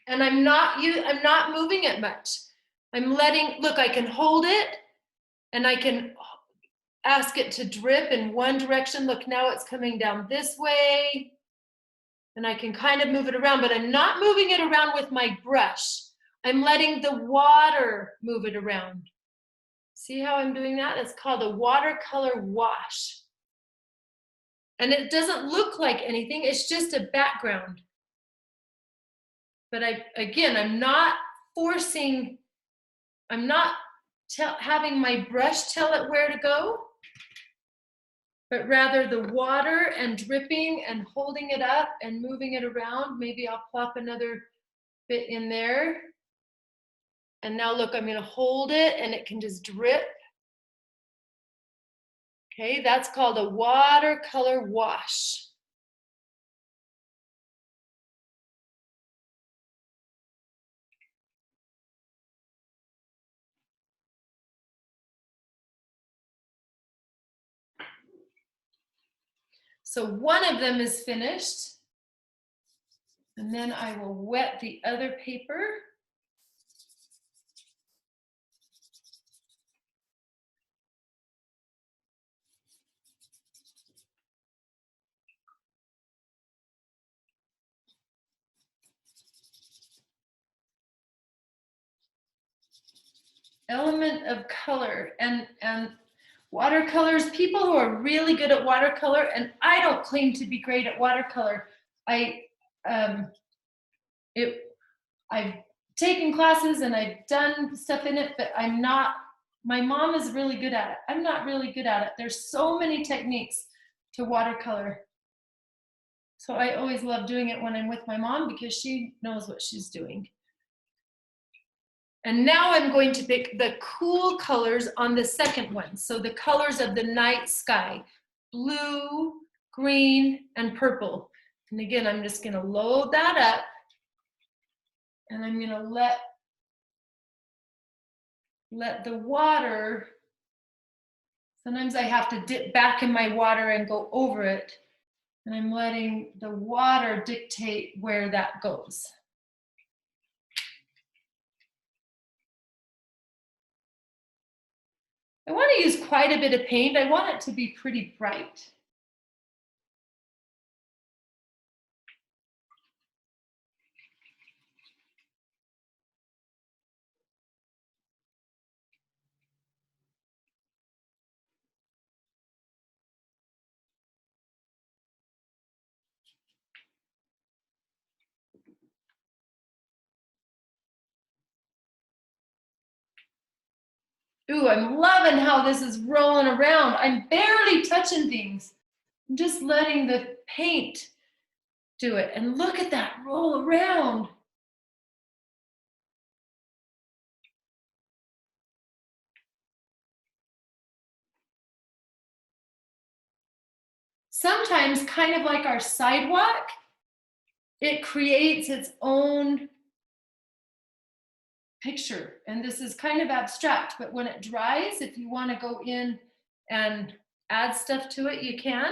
And I'm not moving it much. I'm letting, look, I can hold it and I can ask it to drip in one direction. Look, now it's coming down this way. And I can kind of move it around, but I'm not moving it around with my brush. I'm letting the water move it around. See how I'm doing that? It's called a watercolor wash. And it doesn't look like anything, it's just a background. But again, I'm not forcing, I'm not having my brush tell it where to go, but rather the water and dripping and holding it up and moving it around. Maybe I'll plop another bit in there. And now look, I'm gonna hold it and it can just drip. Okay, that's called a watercolor wash. So one of them is finished. And then I will wet the other paper. Element of color and watercolors, people who are really good at watercolor, and I don't claim to be great at watercolor. I've taken classes and I've done stuff in it, but I'm not, my mom is really good at it. I'm not really good at it. There's so many techniques to watercolor. So I always love doing it when I'm with my mom because she knows what she's doing. And now I'm going to pick the cool colors on the second one. So the colors of the night sky, blue, green, and purple. And again, I'm just gonna load that up and I'm gonna let the water, sometimes I have to dip back in my water and go over it. And I'm letting the water dictate where that goes. I want to use quite a bit of paint. I want it to be pretty bright. Ooh, I'm loving how this is rolling around. I'm barely touching things. I'm just letting the paint do it. And look at that roll around. Sometimes, kind of like our sidewalk, it creates its own picture. And this is kind of abstract, but when it dries, if you want to go in and add stuff to it, you can.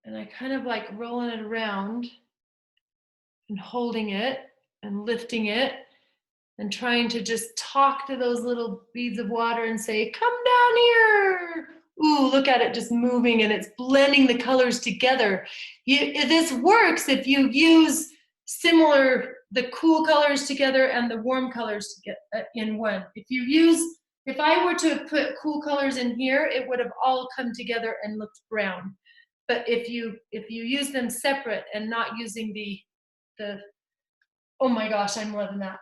And I kind of like rolling it around and holding it and lifting it and trying to just talk to those little beads of water and say, come down here. Ooh, look at it just moving and it's blending the colors together. This works if you use the cool colors together and the warm colors together in one. If I were to put cool colors in here, it would have all come together and looked brown. But if you use them separate and not using the oh my gosh, I'm loving that.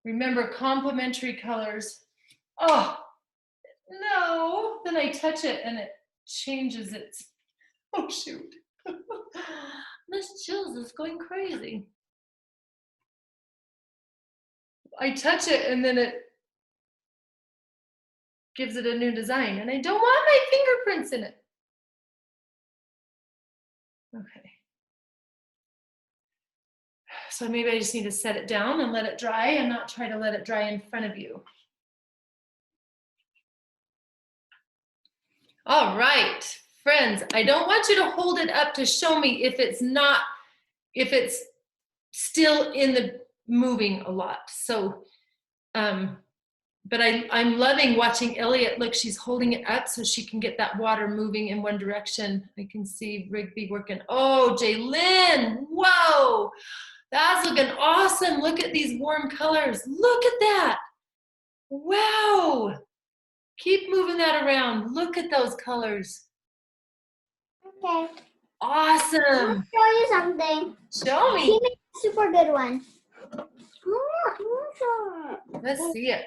Remember, complementary colors. Oh, no. Then I touch it and it changes its, oh shoot. This chills is going crazy. I touch it and then it gives it a new design and I don't want my fingerprints in it. Okay. So maybe I just need to set it down and let it dry and not try to let it dry in front of you. All right, friends, I don't want you to hold it up to show me if it's still in the moving a lot. So, but I'm loving watching Elliot. Look, she's holding it up so she can get that water moving in one direction. I can see Rigby working. Oh, Jaylyn, whoa, that's looking awesome. Look at these warm colors. Look at that. Wow. Keep moving that around. Look at those colors. Okay. Awesome. I'll show you something. Show She me. made a super good one. Let's see it.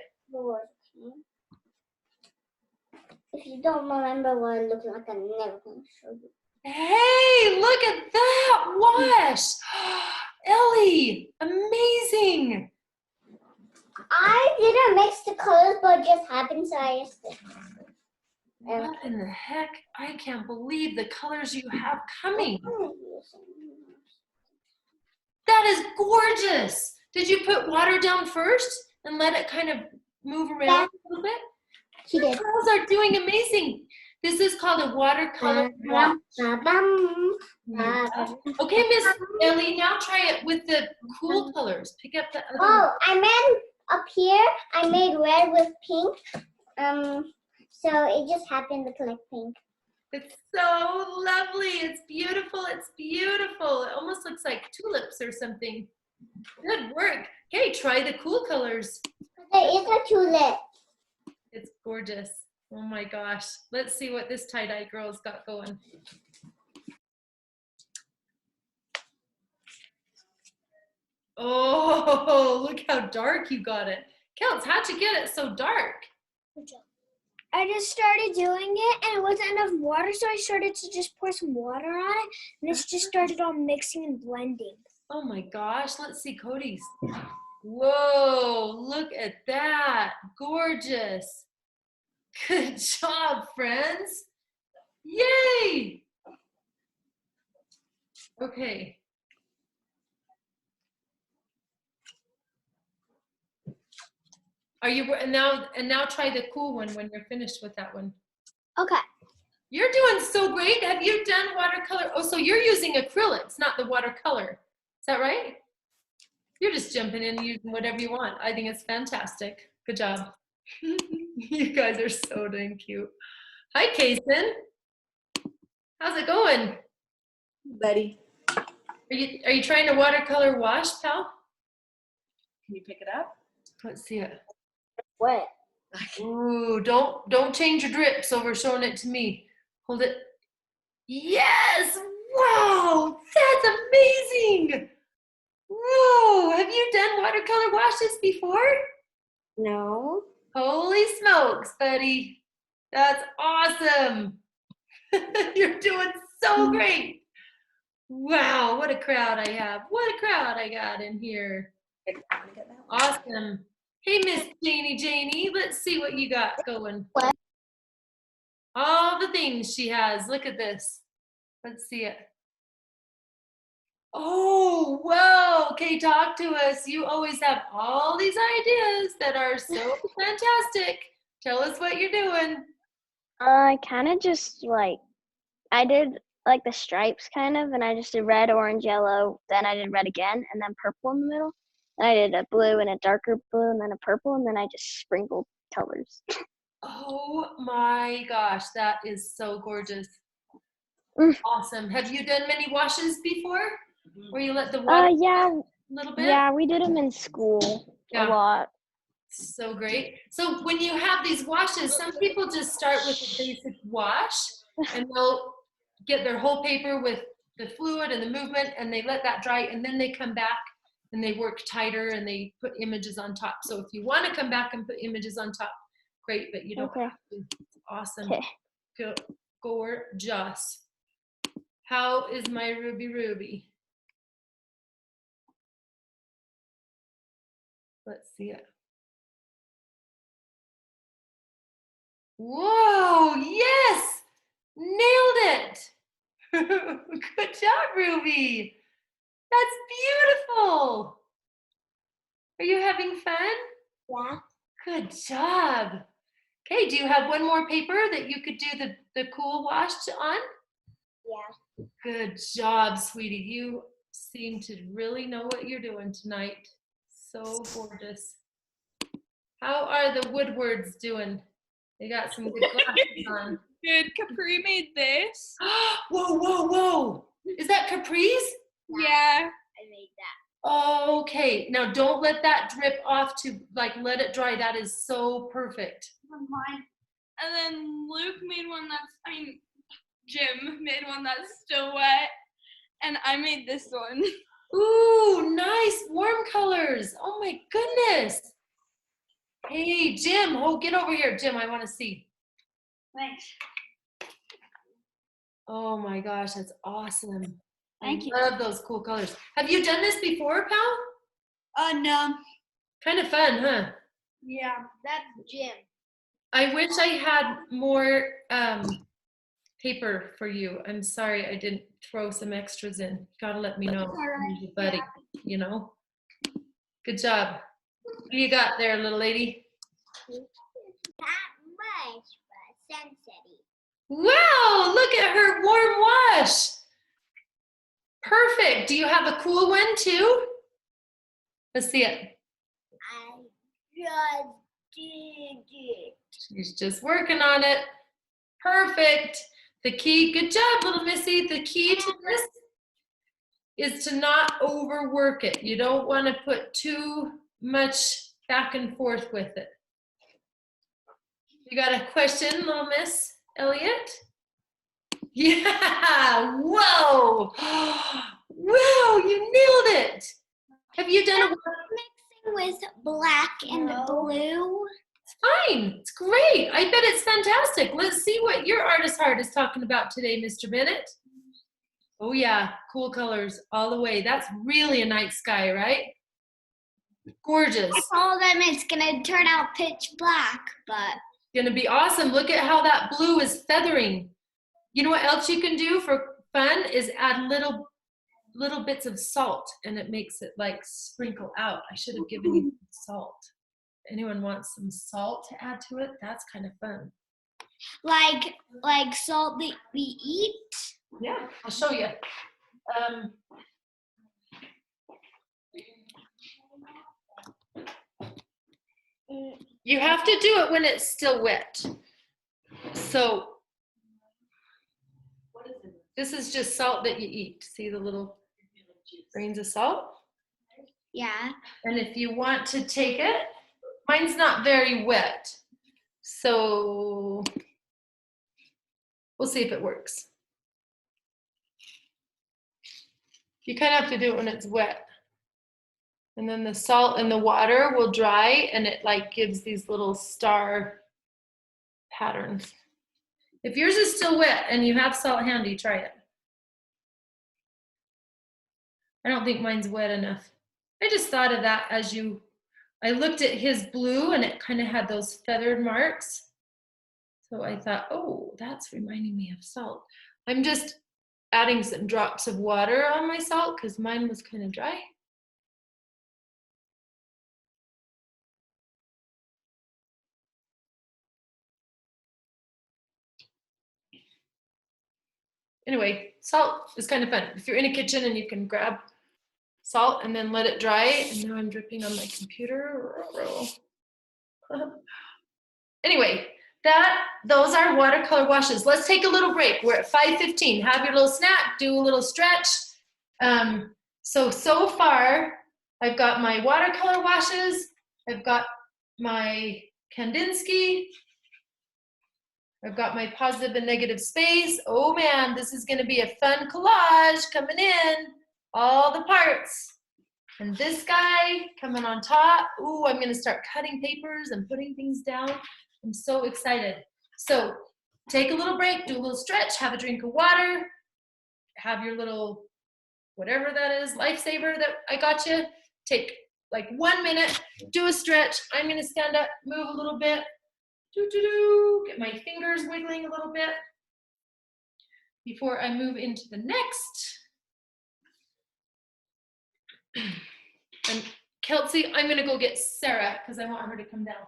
If you don't remember what it looked like, I'm never gonna show you. Hey, look at that wash. Ellie, amazing. I didn't mix the colors, but it just happened, so I just did. What in the heck? I can't believe the colors you have coming. That is gorgeous. Did you put water down first and let it kind of move around Yeah. a little bit? She The did. girls are doing amazing. This is called a watercolor wash. Okay, Miss Ellie, now try it with the cool colors. Pick up the other one. Oh, I made up here. I made red with pink. So it just happened to collect pink. It's so lovely. It's beautiful. It's beautiful. It almost looks like tulips or something. Good work. Okay, try the cool colors. There is a tulip. It's gorgeous. Oh my gosh. Let's see what this tie-dye girl's got going. Oh, look how dark you got it. Kels, how'd you get it so dark? I just started doing it and it wasn't enough water, so I started to just pour some water on it, and it just started all mixing and blending. Oh my gosh, let's see Cody's. Whoa, look at that. Gorgeous. Good job, friends. Yay! Okay. Are you and now try the cool one when you're finished with that one. Okay. You're doing so great. Have you done watercolor? Oh, so you're using acrylics, not the watercolor. Is that right? You're just jumping in and using whatever you want. I think it's fantastic. Good job. You guys are so dang cute. Hi, Kason. How's it going? Buddy. Are you trying to watercolor wash, pal? Can you pick it up? Let's see it. What? Ooh, don't change your drips over showing it to me. Hold it. Yes! Wow! That's amazing! Whoa! Have you done watercolor washes before? No. Holy smokes, buddy. That's awesome. You're doing so great. Wow, what a crowd I have. What a crowd I got in here. Awesome. Hey, Miss Janie, let's see what you got going. What? All the things she has. Look at this. Let's see it. Oh, whoa. Okay, talk to us. You always have all these ideas that are so fantastic. Tell us what you're doing. I kind of just like, I did like the stripes kind of, and I just did red, orange, yellow, then I did red again, and then purple in the middle. And I did a blue and a darker blue and then a purple, and then I just sprinkled colors. Oh my gosh, that is so gorgeous. Awesome. Have you done many washes before? Where you let the water Yeah, a little bit? yeah, we did them in school a lot. So great. So when you have these washes, some people just start with a basic wash and they'll get their whole paper with the fluid and the movement and they let that dry and then they come back and they work tighter and they put images on top. So if you want to come back and put images on top, great, but you don't have to. It's awesome. Okay. Gorgeous. How is my Ruby? Let's see it. Whoa, yes! Nailed it! Good job, Ruby. That's beautiful. Are you having fun? Yeah. Good job. Okay, do you have one more paper that you could do the cool wash on? Yeah. Good job, sweetie. You seem to really know what you're doing tonight. So gorgeous. How are the Woodwards doing? They got some good glasses on. Good. Capri made this. Whoa. Is that Capri's? Yeah. I made that. Okay, now don't let that drip off to let it dry. That is so perfect. And then Luke made one Jim made one that's still wet. And I made this one. Ooh, nice warm colors. Oh my goodness. Hey, Jim, get over here. Jim, I want to see. Thanks. Oh my gosh, that's awesome. Thank you. I love those cool colors. Have you done this before, pal? No. Kind of fun, huh? Yeah, that's Jim. I wish I had more paper for you. I'm sorry I didn't throw some extras in. Gotta let me know. All right. You're a buddy, you know? Good job. What do you got there, little lady? Not much, but sensitive. Wow, look at her warm wash. Perfect. Do you have a cool one too? Let's see it. I just did it. She's just working on it. Perfect. The key, good job, little missy. The key to this is to not overwork it. You don't want to put too much back and forth with it. You got a question, little Miss Elliott? Yeah, whoa. Whoa, you nailed it. Have you done a With black and blue. It's fine. It's great. I bet it's fantastic. Let's see what your artist heart is talking about today, Mr. Bennett. Oh yeah, cool colors all the way. That's really a night sky, right? Gorgeous. I told them it's gonna turn out pitch black, but Gonna be awesome. Look at how that blue is feathering. You know what else you can do for fun is add little bits of salt, and it makes it like sprinkle out. I should have given you salt. Anyone wants some salt to add to it? That's kind of fun. like salt that we eat. Yeah, I'll show you. You have to do it when it's still wet. So this is just salt that you eat. See the little grains of salt? Yeah. And if you want to take it, mine's not very wet. So we'll see if it works. You kind of have to do it when it's wet. And then the salt and the water will dry, and it like gives these little star patterns. If yours is still wet and you have salt handy, try it. I don't think mine's wet enough. I just thought of that as I looked at his blue and it kind of had those feathered marks. So I thought, oh, that's reminding me of salt. I'm just adding some drops of water on my salt because mine was kind of dry. Anyway, salt is kind of fun. If you're in a kitchen and you can grab salt and then let it dry, and now I'm dripping on my computer. Anyway, those are watercolor washes. Let's take a little break. We're at 5:15. Have your little snack, do a little stretch. So far, I've got my watercolor washes, I've got my Kandinsky, I've got my positive and negative space. Oh man, this is gonna be a fun collage coming in. All the parts. And this guy coming on top. Ooh, I'm gonna start cutting papers and putting things down. I'm so excited. So take a little break, do a little stretch, have a drink of water, have your little, whatever that is, lifesaver that I got you. Take like 1 minute, do a stretch. I'm gonna stand up, move a little bit. Get my fingers wiggling a little bit before I move into the next. And Kelsey, I'm gonna go get Sarah because I want her to come down.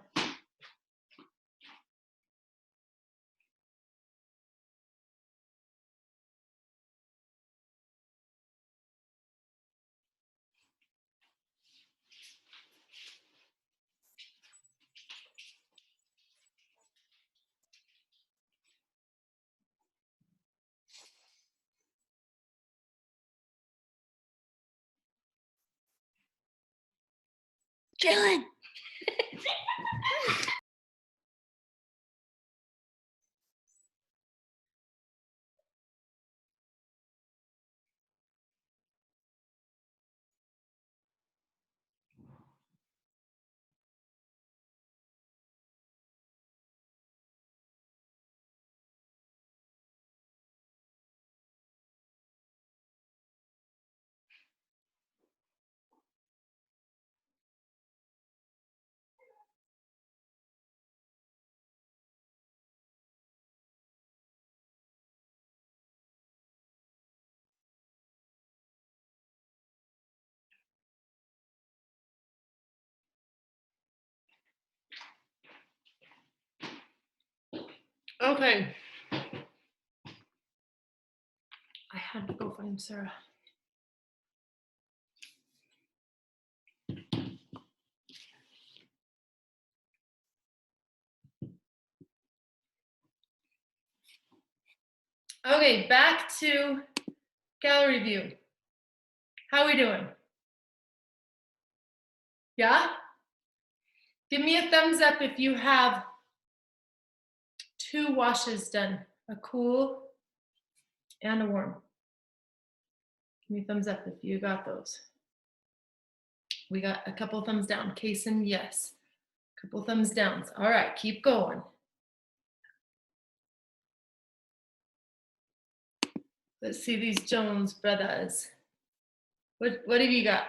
Chillin'. Okay. I had to go find Sarah. Okay, back to gallery view. How are we doing? Yeah? Give me a thumbs up if you have 2 washes done, a cool and a warm. Give me a thumbs up if you got those. We got a couple thumbs down. Kason, yes. Couple thumbs downs. All right, keep going. Let's see these Jones brothers. What have you got?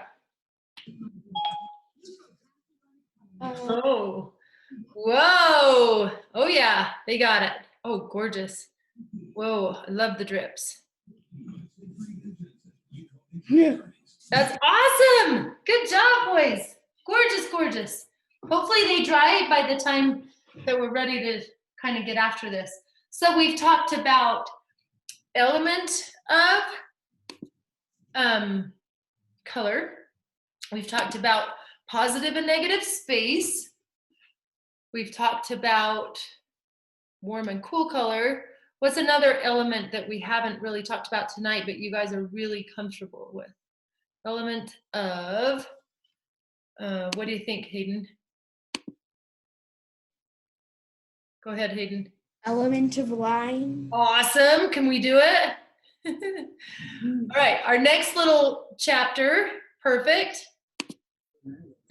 Oh, whoa. Oh yeah, they got it. Oh, gorgeous. Whoa, I love the drips. That's awesome. Good job, boys. Gorgeous, gorgeous. Hopefully they dry by the time that we're ready to kind of get after this. So we've talked about element of color. We've talked about positive and negative space. We've talked about warm and cool color. What's another element that we haven't really talked about tonight, but you guys are really comfortable with? Element of, what do you think, Hayden? Go ahead, Hayden. Element of line. Awesome. Can we do it? All right, our next little chapter, perfect.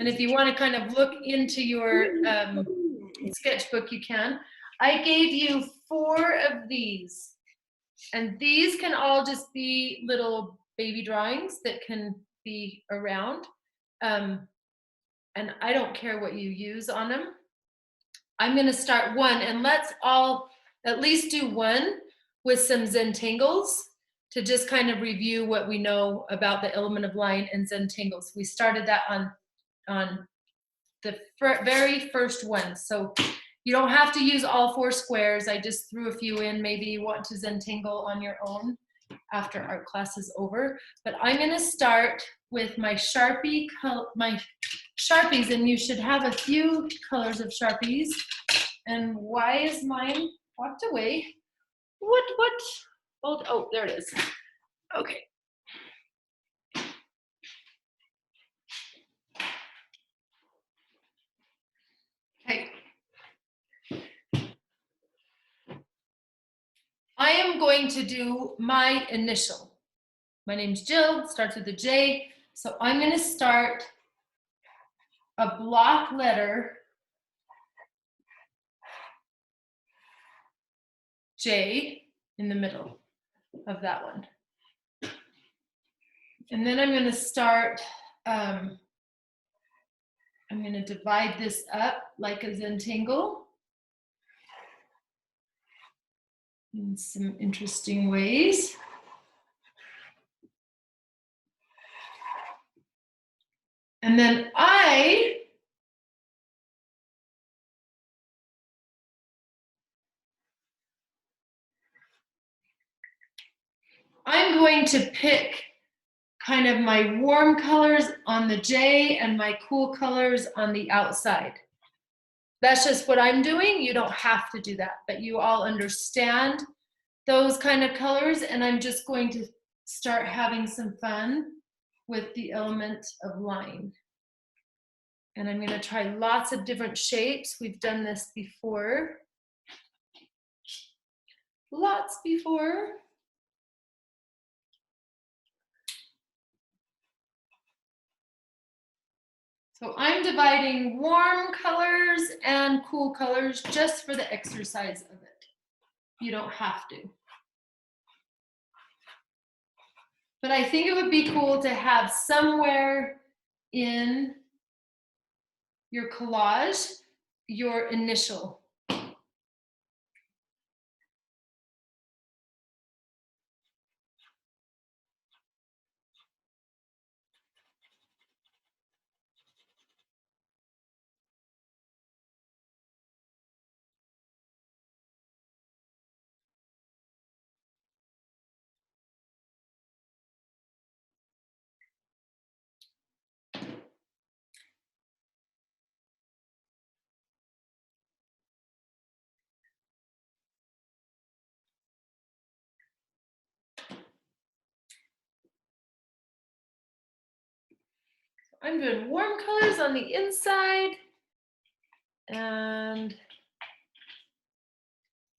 And if you want to kind of look into your sketchbook, you can. I gave you 4 of these, and these can all just be little baby drawings that can be around. And I don't care what you use on them. I'm going to start one, and let's all at least do one with some Zentangles to just kind of review what we know about the element of line and Zentangles. We started that on the very first one. So you don't have to use all 4 squares. I just threw a few in. Maybe you want to Zentangle on your own after art class is over. But I'm going to start with my Sharpies, and you should have a few colors of Sharpies. And why is mine walked away? What? Oh, there it is. Okay. Okay. I am going to do my initial. My name's Jill, starts with a J. So I'm going to start a block letter J in the middle of that one. And then I'm going to start, I'm going to divide this up like a Zentangle in some interesting ways. And then I'm going to pick kind of my warm colors on the J and my cool colors on the outside. That's just what I'm doing. You don't have to do that, but you all understand those kind of colors, and I'm just going to start having some fun with the element of line. And I'm going to try lots of different shapes. We've done this before. Lots before. So I'm dividing warm colors and cool colors just for the exercise of it. You don't have to. But I think it would be cool to have somewhere in your collage your initial. I'm doing warm colors on the inside and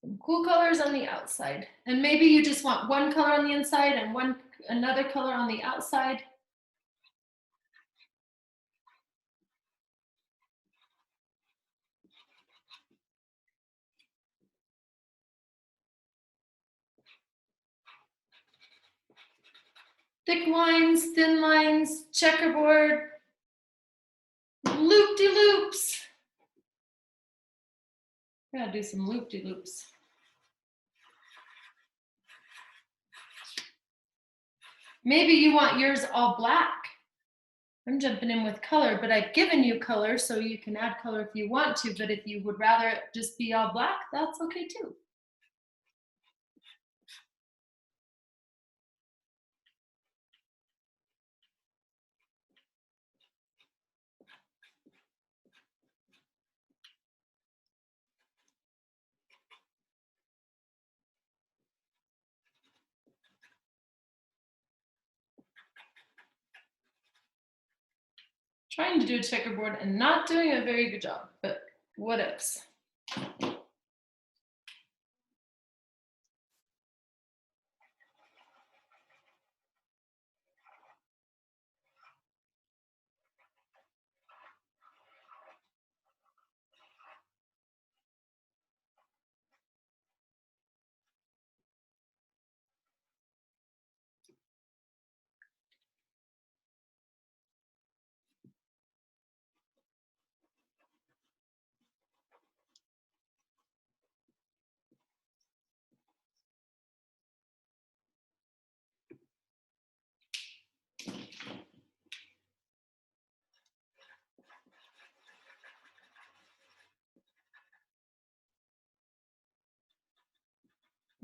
some cool colors on the outside. And maybe you just want one color on the inside and another color on the outside. Thick lines, thin lines, checkerboard, loop-de-loops. I gotta do some loop-de-loops. Maybe you want yours all black. I'm jumping in with color, but I've given you color so you can add color if you want to, but if you would rather it just be all black, that's okay too. Trying to do a checkerboard and not doing a very good job, but what else?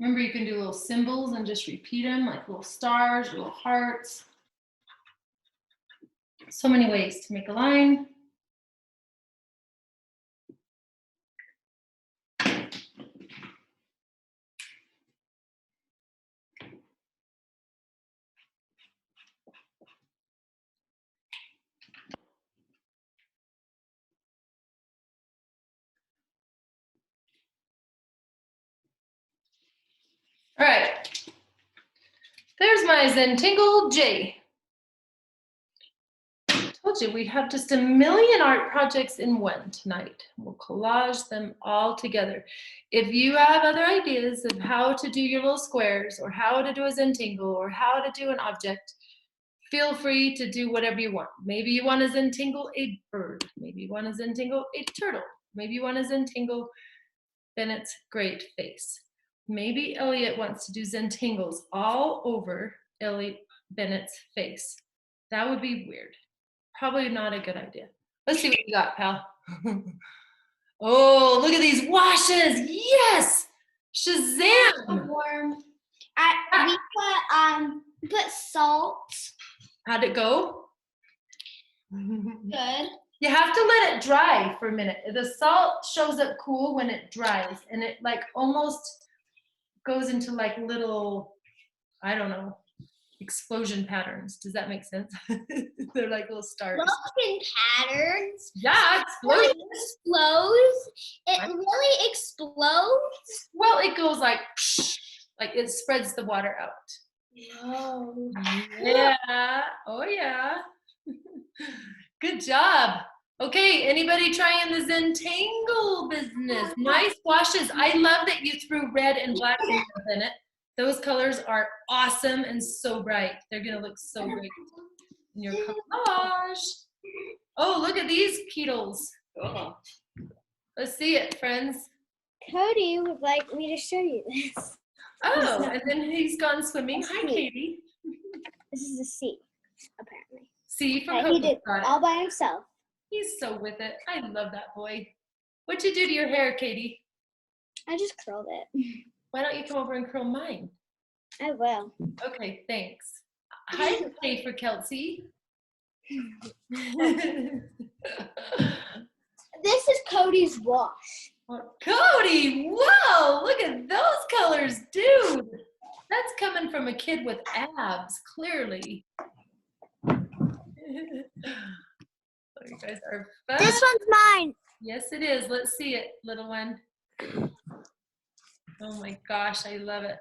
Remember, you can do little symbols and just repeat them, like little stars, little hearts. So many ways to make a line. All right, there's my Zentingle J. Told you we'd have just a million art projects in one tonight. We'll collage them all together. If you have other ideas of how to do your little squares or how to do a Zentingle or how to do an object, feel free to do whatever you want. Maybe you want to Zentingle a bird. Maybe you want to Zentingle a turtle. Maybe you want to Zentingle Bennett's great face. Maybe Elliot wants to do Zentingles all over Elliot Bennett's face. That would be weird. Probably not a good idea. Let's see what you got, pal. Oh, look at these washes. Yes! Shazam! Warm. We put salt. How'd it go? Good. You have to let it dry for a minute. The salt shows up cool when it dries, and it like almost goes into like little, I don't know, explosion patterns. Does that make sense? They're like little stars. Explosion patterns. Yeah, explosions. It really explodes. Well, it goes like it spreads the water out. Oh. Yeah. Oh yeah. Good job. Okay, anybody trying the Zentangle business? Nice washes. I love that you threw red and black in it. Those colors are awesome and so bright. They're gonna look so great in your collage. Oh, look at these kettles. Let's see it, friends. Cody would like me to show you this. Oh, and then he's gone swimming. Hi, Katie. This is a C, apparently. See from He Cody. did Got it. all by himself. He's so with it. I love that boy. What'd you do to your hair, Katie? I just curled it. Why don't you come over and curl mine? I will. Okay, thanks. Hi, Kay for Kelsey. This is Cody's wash. Cody, whoa, look at those colors, dude. That's coming from a kid with abs, clearly. you guys are fun. This one's mine. Yes, it is. Let's see it, little one. Oh my gosh, I love it.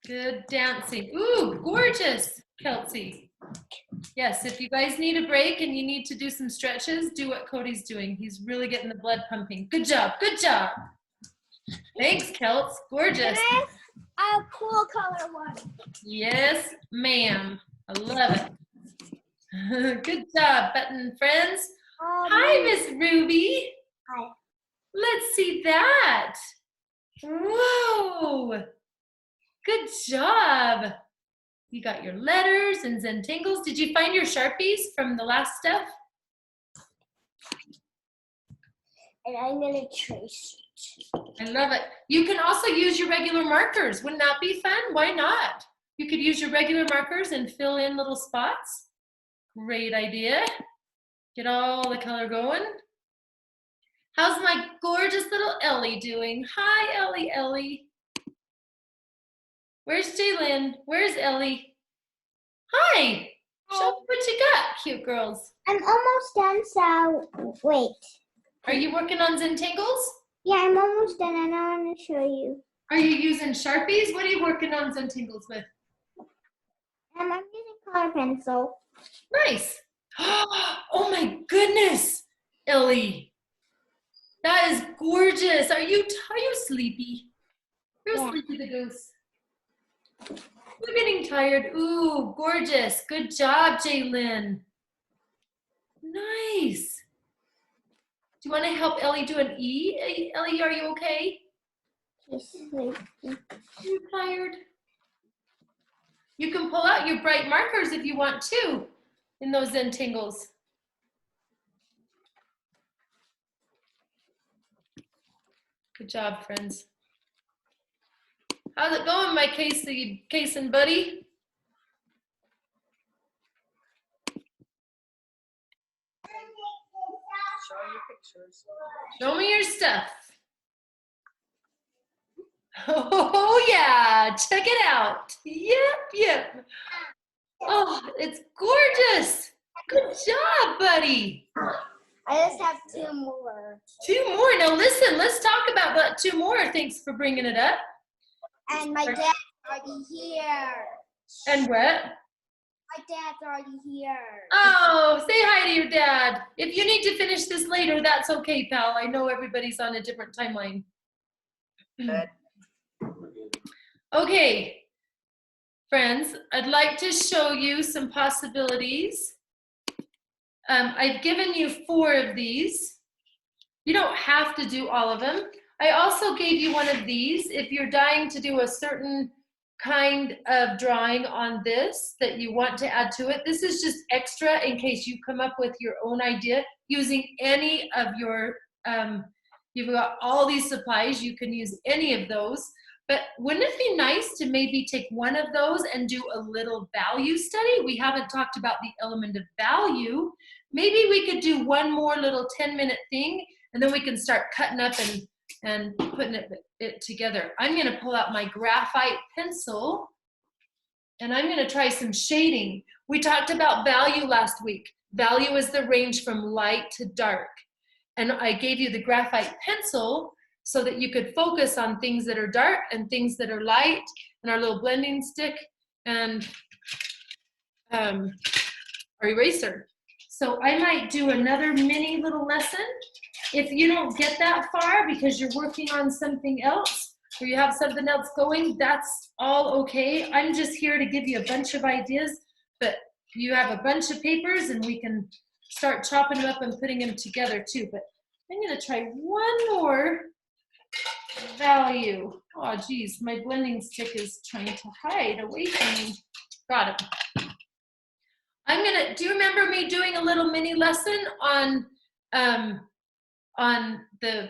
Good dancing. Ooh, gorgeous, Kelsey. Yes, if you guys need a break and you need to do some stretches, do what Cody's doing. He's really getting the blood pumping. Good job, good job. Thanks, Kels. Gorgeous. A cool color one. Yes, ma'am. I love it. Good job, button friends. Hi, Miss Ruby. Hi. Let's see that. Whoa. Good job. You got your letters and Zentangles. Did you find your Sharpies from the last stuff? And I'm gonna trace it. I love it. You can also use your regular markers. Wouldn't that be fun? Why not? You could use your regular markers and fill in little spots. Great idea. Get all the color going. How's my gorgeous little Ellie doing? Hi, Ellie. Where's Jaylyn? Where's Ellie? Hi. Show me what you got, cute girls. I'm almost done, so wait. Are you working on Zentangles? Yeah, I'm almost done and I want to show you. Are you using Sharpies? What are you working on Zentangles with? I'm using color pencil. Nice. Oh my goodness, Ellie. That is gorgeous. Are you sleepy? You're Yeah. sleepy the goose. You're getting tired. Ooh, gorgeous. Good job, Jaylyn. Nice. Do you want to help Ellie do an E? Ellie, are you okay? Yes. You tired? You can pull out your bright markers if you want to in those Zentangles. Good job, friends. How's it going, my Cason buddy? Show me your stuff. Oh yeah, check it out. Yep. Oh, it's gorgeous. Good job, buddy. I just have 2 more. 2 more. Now listen, let's talk about that 2 more. Thanks for bringing it up. And my dad's already here. And what? My dad's already here. Oh, say hi to your dad. If you need to finish this later, that's okay, pal. I know everybody's on a different timeline. Okay, friends, I'd like to show you some possibilities. I've given you 4 of these. You don't have to do all of them. I also gave you one of these. If you're dying to do a certain kind of drawing on this that you want to add to it, this is just extra in case you come up with your own idea using any of your, you've got all these supplies, you can use any of those. But wouldn't it be nice to maybe take one of those and do a little value study? We haven't talked about the element of value. Maybe we could do one more little 10-minute thing, and then we can start cutting up and putting it together. I'm gonna pull out my graphite pencil, and I'm gonna try some shading. We talked about value last week. Value is the range from light to dark. And I gave you the graphite pencil so that you could focus on things that are dark and things that are light, and our little blending stick and our eraser. So I might do another mini little lesson. If you don't get that far because you're working on something else or you have something else going, that's all okay. I'm just here to give you a bunch of ideas, but you have a bunch of papers and we can start chopping them up and putting them together too. But I'm gonna try one more value. Oh geez, my blending stick is trying to hide away from me. Got it. Do you remember me doing a little mini lesson on the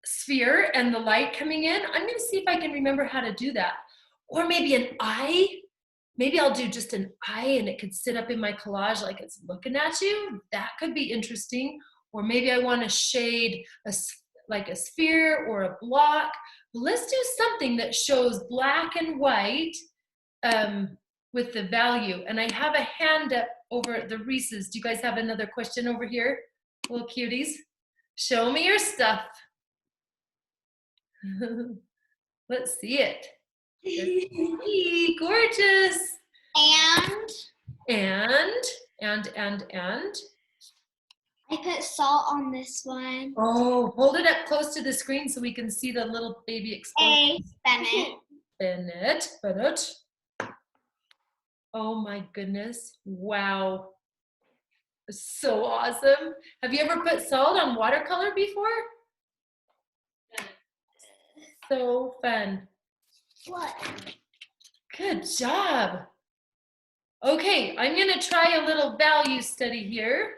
sphere and the light coming in? I'm gonna see if I can remember how to do that. Or maybe an eye. Maybe I'll do just an eye and it could sit up in my collage like it's looking at you. That could be interesting. Or maybe I want to shade like a sphere or a block. But let's do something that shows black and white with the value. And I have a hand up over at the Reese's. Do you guys have another question over here? Little cuties. Show me your stuff. Let's see it. Hey, gorgeous. And. I put salt on this one. Oh, hold it up close to the screen so we can see the little baby explosion. Bennett. Oh my goodness. Wow. So awesome. Have you ever put salt on watercolor before? So fun. What? Good job. Okay, I'm gonna try a little value study here.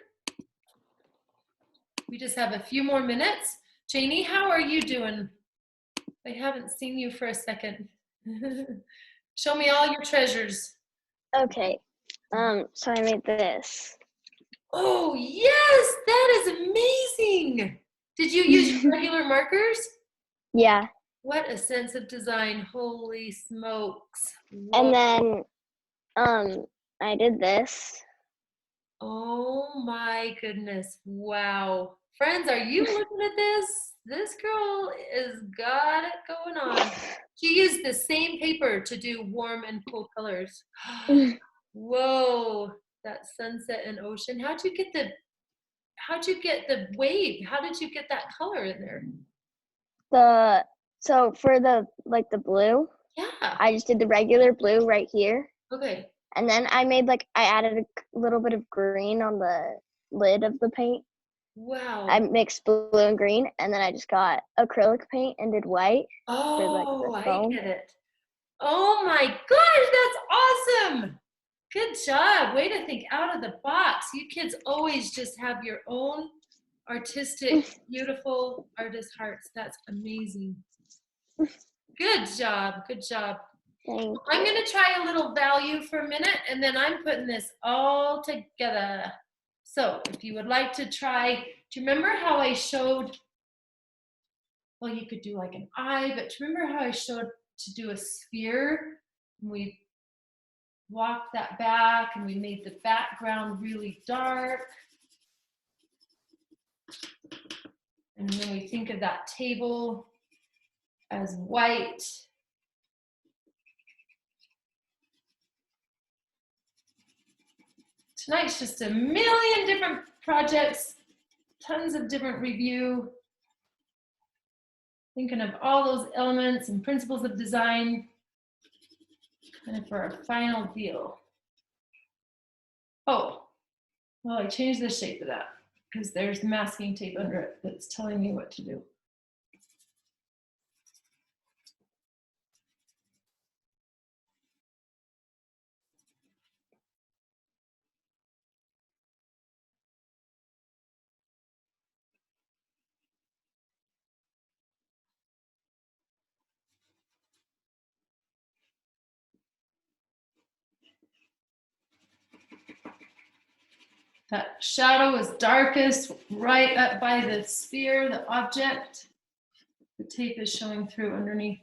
We just have a few more minutes. Janie, how are you doing? I haven't seen you for a second. Show me all your treasures. Okay. So I made this. Oh, yes, that is amazing. Did you use regular markers? Yeah. What a sense of design. Holy smokes. And Whoa. then I did this. Oh my goodness. Wow. Friends, are you looking at this? This girl is got it going on. She used the same paper to do warm and cool colors. Whoa, that sunset and ocean. How'd you get the wave? How did you get that color in there? So for the blue, Yeah. I just did the regular blue right here. Okay. And then I added a little bit of green on the lid of the paint. Wow. I mixed blue and green, and then I just got acrylic paint and did white for Oh, the I foam. get it. Oh my gosh, that's awesome. Good job. Way to think out of the box. You kids always just have your own artistic, beautiful artist hearts. That's amazing. Good job. Good job. Thank I'm you. going to try a little value for a minute, and then I'm putting this all together. So if you would like to try, do you remember how I showed, well, you could do like an eye, but do you remember how I showed to do a sphere? We walked that back and we made the background really dark. And then we think of that table as white. Tonight's just a million different projects, tons of different review. Thinking of all those elements and principles of design kind of for our final deal. Oh, well, I changed the shape of that because there's masking tape under it that's telling me what to do. That shadow is darkest right up by the sphere, the object. The tape is showing through underneath.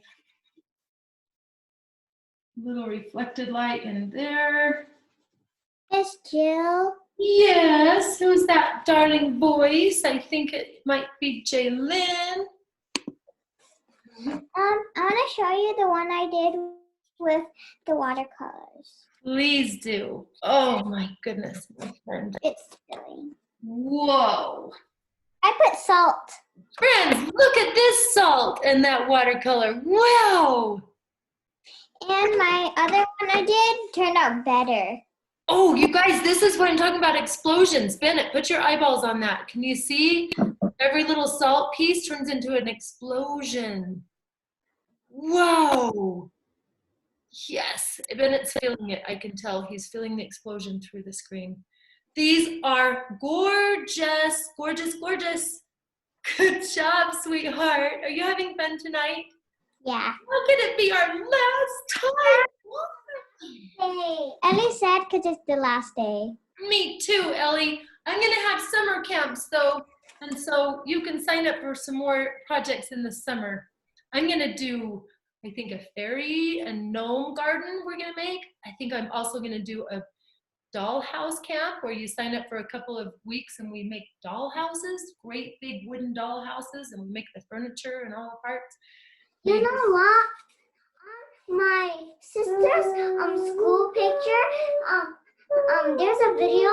Little reflected light in there. Yes, Jill. Yes, who's that darling voice? I think it might be Jaylyn. I want to show you the one I did with the watercolors. Please do. Oh my goodness, my friend. It's silly. Whoa. I put salt. Friends, look at this salt and that watercolor. Wow. And my other one I did turned out better. Oh, you guys, this is what I'm talking about, explosions. Bennett, put your eyeballs on that. Can you see? Every little salt piece turns into an explosion. Whoa. Yes, Bennett's feeling it. I can tell he's feeling the explosion through the screen. These are gorgeous, gorgeous, gorgeous. Good job, sweetheart. Are you having fun tonight? Yeah. How can it be our last time? Hey. Ellie's sad because it's the last day. Me too, Ellie. I'm going to have summer camps, though, and so you can sign up for some more projects in the summer. I'm going to do, I think, a fairy and gnome garden we're going to make. I think I'm also going to do a dollhouse camp where you sign up for a couple of weeks and we make doll houses, great big wooden doll houses, and we make the furniture and all the parts. You know what? My sister's school picture. There's a video.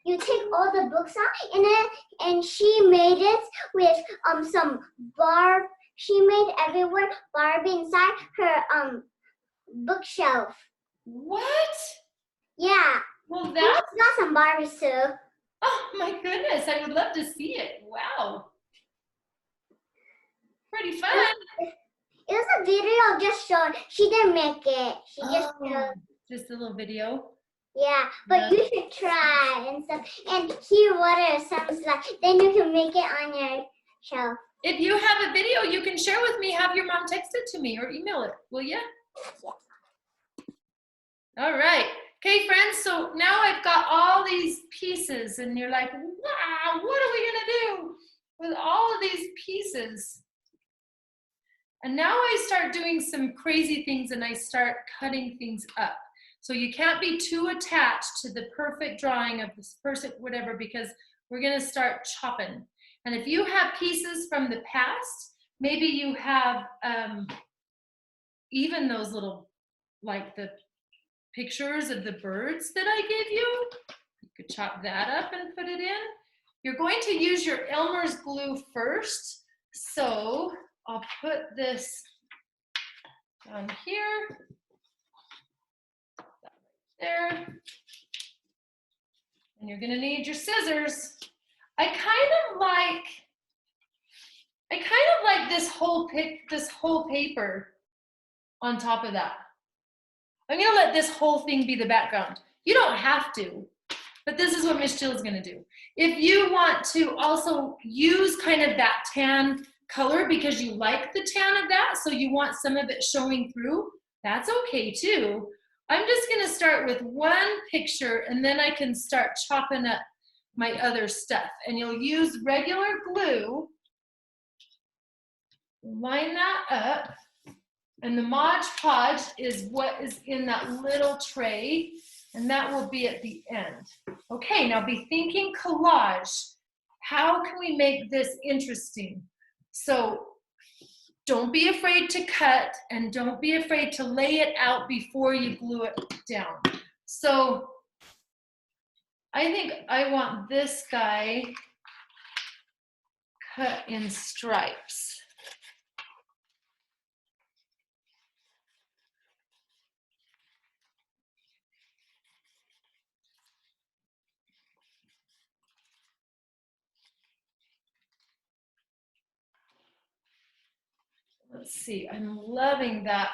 You take all the books out, and she made it with some barb. She made everywhere Barbie inside her bookshelf. What? Yeah. Well, She that, got some Barbies too. oh my goodness, I would love to see it. Wow. Pretty fun. It was a video just showing. She didn't make it. She just showed. Just a little video. Yeah, but you should try and stuff. And hear what it sounds like. Then you can make it on your shelf. If you have a video you can share with me, have your mom text it to me or email it, will you? All right. Okay, friends, so now I've got all these pieces and you're like, wow, what are we gonna do with all of these pieces? And now I start doing some crazy things and I start cutting things up. So you can't be too attached to the perfect drawing of this person, whatever, because we're gonna start chopping. And if you have pieces from the past, maybe you have even those little, like the pictures of the birds that I gave you. You could chop that up and put it in. You're going to use your Elmer's glue first. So I'll put this down here, there. And you're gonna need your scissors. I kind of like this whole paper on top of that. I'm gonna let this whole thing be the background. You don't have to, but this is what Miss Jill is gonna do. If you want to also use kind of that tan color because you like the tan of that, so you want some of it showing through, that's okay too. I'm just gonna start with one picture and then I can start chopping up my other stuff. And you'll use regular glue, line that up. And the Mod Podge is what is in that little tray, and that will be at the end. Okay, now be thinking collage. How can we make this interesting? So don't be afraid to cut, and don't be afraid to lay it out before you glue it down. So I think I want this guy cut in stripes. Let's see, I'm loving that.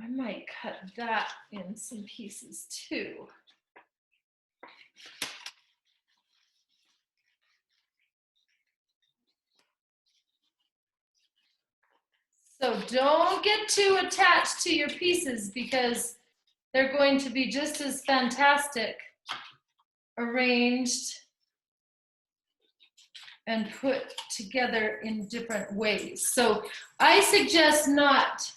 I might cut that in some pieces too. So don't get too attached to your pieces because they're going to be just as fantastic arranged and put together in different ways. So I suggest not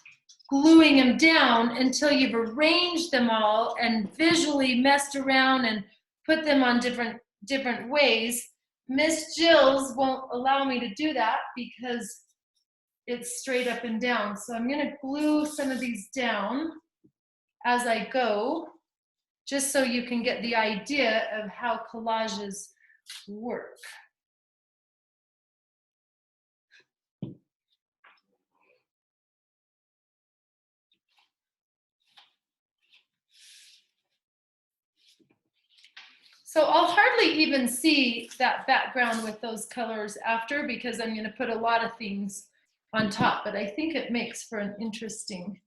gluing them down until you've arranged them all and visually messed around and put them on different ways. Miss Jill's won't allow me to do that because it's straight up and down. So I'm gonna glue some of these down as I go, just so you can get the idea of how collages work. So I'll hardly even see that background with those colors after because I'm going to put a lot of things on top, but I think it makes for an interesting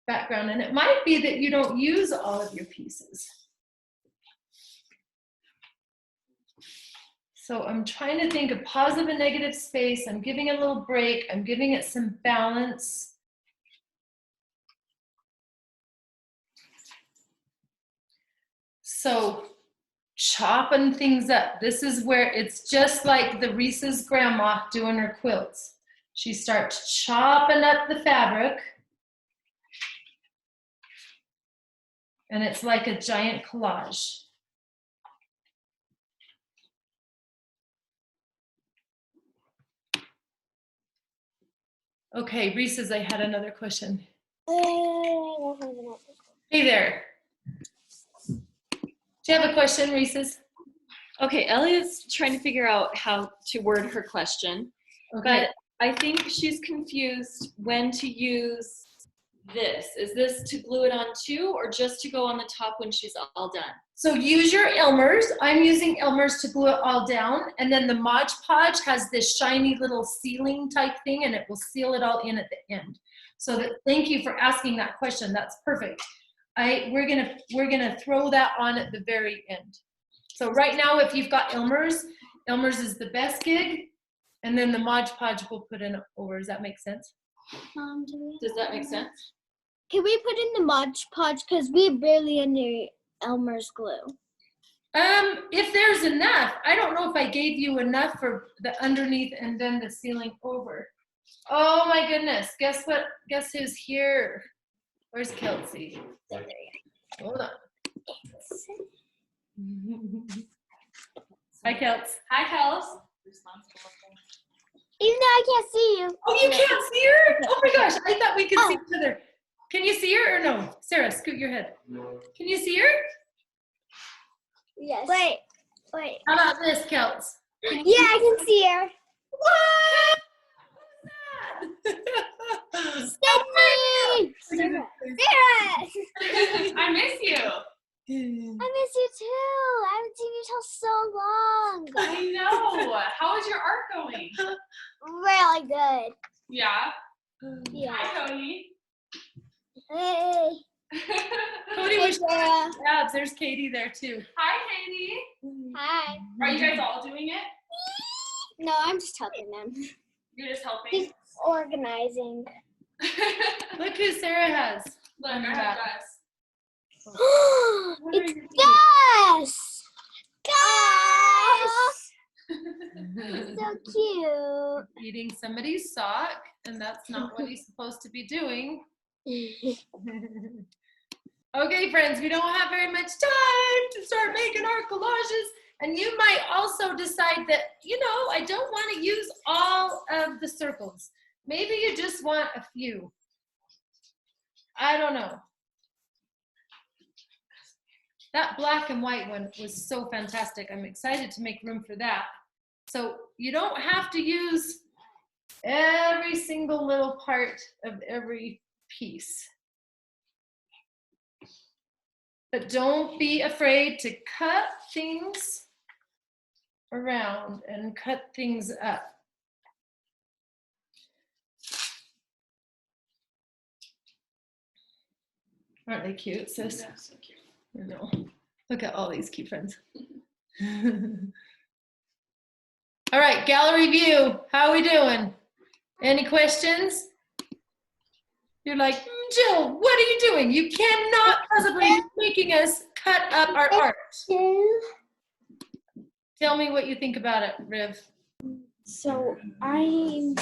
background. And it might be that you don't use all of your pieces. So I'm trying to think of positive and negative space. I'm giving it a little break. I'm giving it some balance. So chopping things up. This is where it's just like the Reese's grandma doing her quilts. She starts chopping up the fabric. And it's like a giant collage. Okay, Reese says I had another question. Hey there. Do you have a question, Reese's? Okay, Elliot's trying to figure out how to word her question, Okay. but I think she's confused when to use this. Is this to glue it on too, or just to go on the top when she's all done? So use your Elmer's. I'm using Elmer's to glue it all down. And then the Mod Podge has this shiny little sealing type thing, and it will seal it all in at the end. So that, thank you for asking that question. That's perfect. We're gonna throw that on at the very end. So right now, if you've got Elmer's, Elmer's is the best gig, and then the Mod Podge we'll put in over. Does that make sense? Does that make sense? Can we put in the Mod Podge because we barely any Elmer's glue? If there's enough, I don't know if I gave you enough for the underneath and then the ceiling over. Oh my goodness, guess what? Guess who's here? Where's Kelsey? Hold on. Hi, Kels. Hi, Kels. Even though I can't see you. Oh, you can't see her? Oh my gosh, I thought we could see each other. Can you see her or no? Sarah, scoot your head. Can you see her? Yes. Wait. How about this, Kels? Yeah, I can see her. What? Stephanie! Sarah! I miss you. I miss you too. I haven't seen you till so long. I know. How is your art going? Really good. Yeah. Yeah. Hi, Tony. Hey. Cody Hey, was Sarah. abs. There's Katie there too. Hi, Katie. Hi. Are you guys all doing it? No, I'm just helping them. You're just helping. He's organizing. Look who Sarah has. Look, on I her have back. Gus. It's Gus! Gus! So cute. Eating somebody's sock, and that's not what he's supposed to be doing. Okay, friends, we don't have very much time to start making our collages. And you might also decide that, I don't want to use all of the circles. Maybe you just want a few. I don't know. That black and white one was so fantastic. I'm excited to make room for that. So you don't have to use every single little part of every piece. But don't be afraid to cut things around and cut things up. Aren't they cute, sis? Yeah, so cute. I know. Look at all these cute friends. All right, gallery view. How are we doing? Any questions? You're like, Jill, what are you doing? You cannot possibly be making us cut up our art. Tell me what you think about it, Riv. So I'm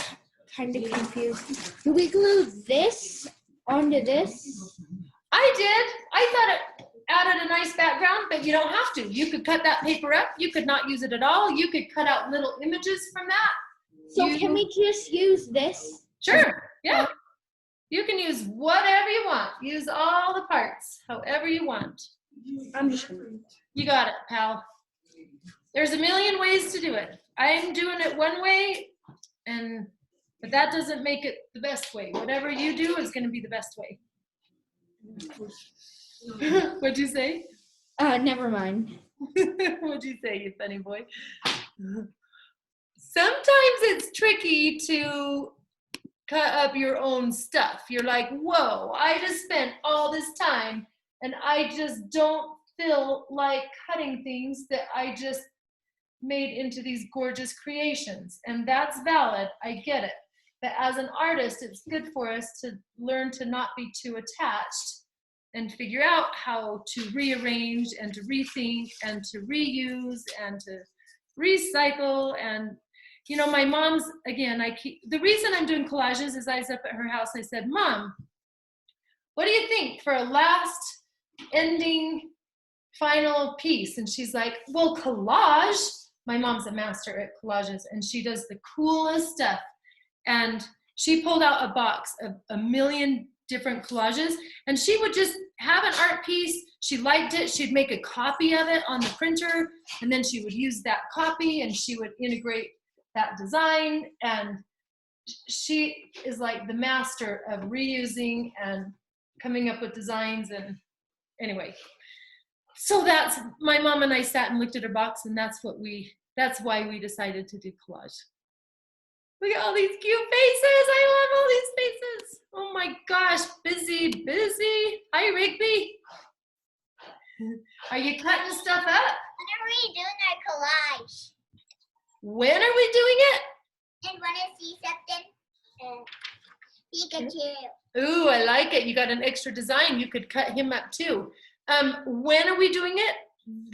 kind of confused. Do we glue this onto this? I did. I thought it added a nice background, but you don't have to. You could cut that paper up. You could not use it at all. You could cut out little images from that. So can we just use this? Sure, yeah. You can use whatever you want. Use all the parts, however you want. I'm just gonna. You got it, pal. There's a million ways to do it. I'm doing it one way, but that doesn't make it the best way. Whatever you do is going to be the best way. What'd you say? Never mind. What'd you say, you funny boy? Sometimes it's tricky to cut up your own stuff. You're like, whoa, I just spent all this time and I just don't feel like cutting things that I just made into these gorgeous creations. And that's valid. I get it. But as an artist, it's good for us to learn to not be too attached and figure out how to rearrange and to rethink and to reuse and to recycle. And my mom's, again, the reason I'm doing collages is I was up at her house, I said, Mom, what do you think for a last ending final piece. And she's like, well, collage. My mom's a master at collages, and she does the coolest stuff. And she pulled out a box of a million different collages, and she would just have an art piece. She liked it. She'd make a copy of it on the printer, and then she would use that copy, and she would integrate that design. And she is like the master of reusing and coming up with designs. And anyway, so that's, my mom and I sat and looked at her box, and that's why we decided to do collage. Look at all these cute faces. I love all these faces. Oh my gosh, busy. Hi, Rigby. Are you cutting stuff up? When are we doing our collage? When are we doing it? And want to see something? Pikachu. Ooh, I like it. You got an extra design. You could cut him up too. When are we doing it?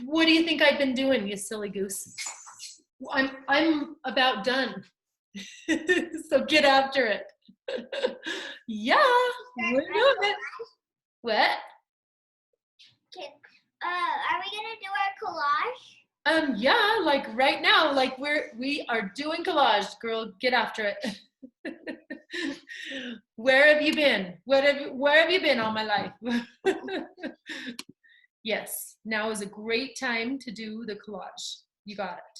What do you think I've been doing, you silly goose? I'm about done. So get after it. Yeah, we're doing it. What? Are we gonna do our collage? Yeah, like right now, like we are doing collage, girl. Get after it. Where have you been? Where have you been all my life? Yes, now is a great time to do the collage. You got it.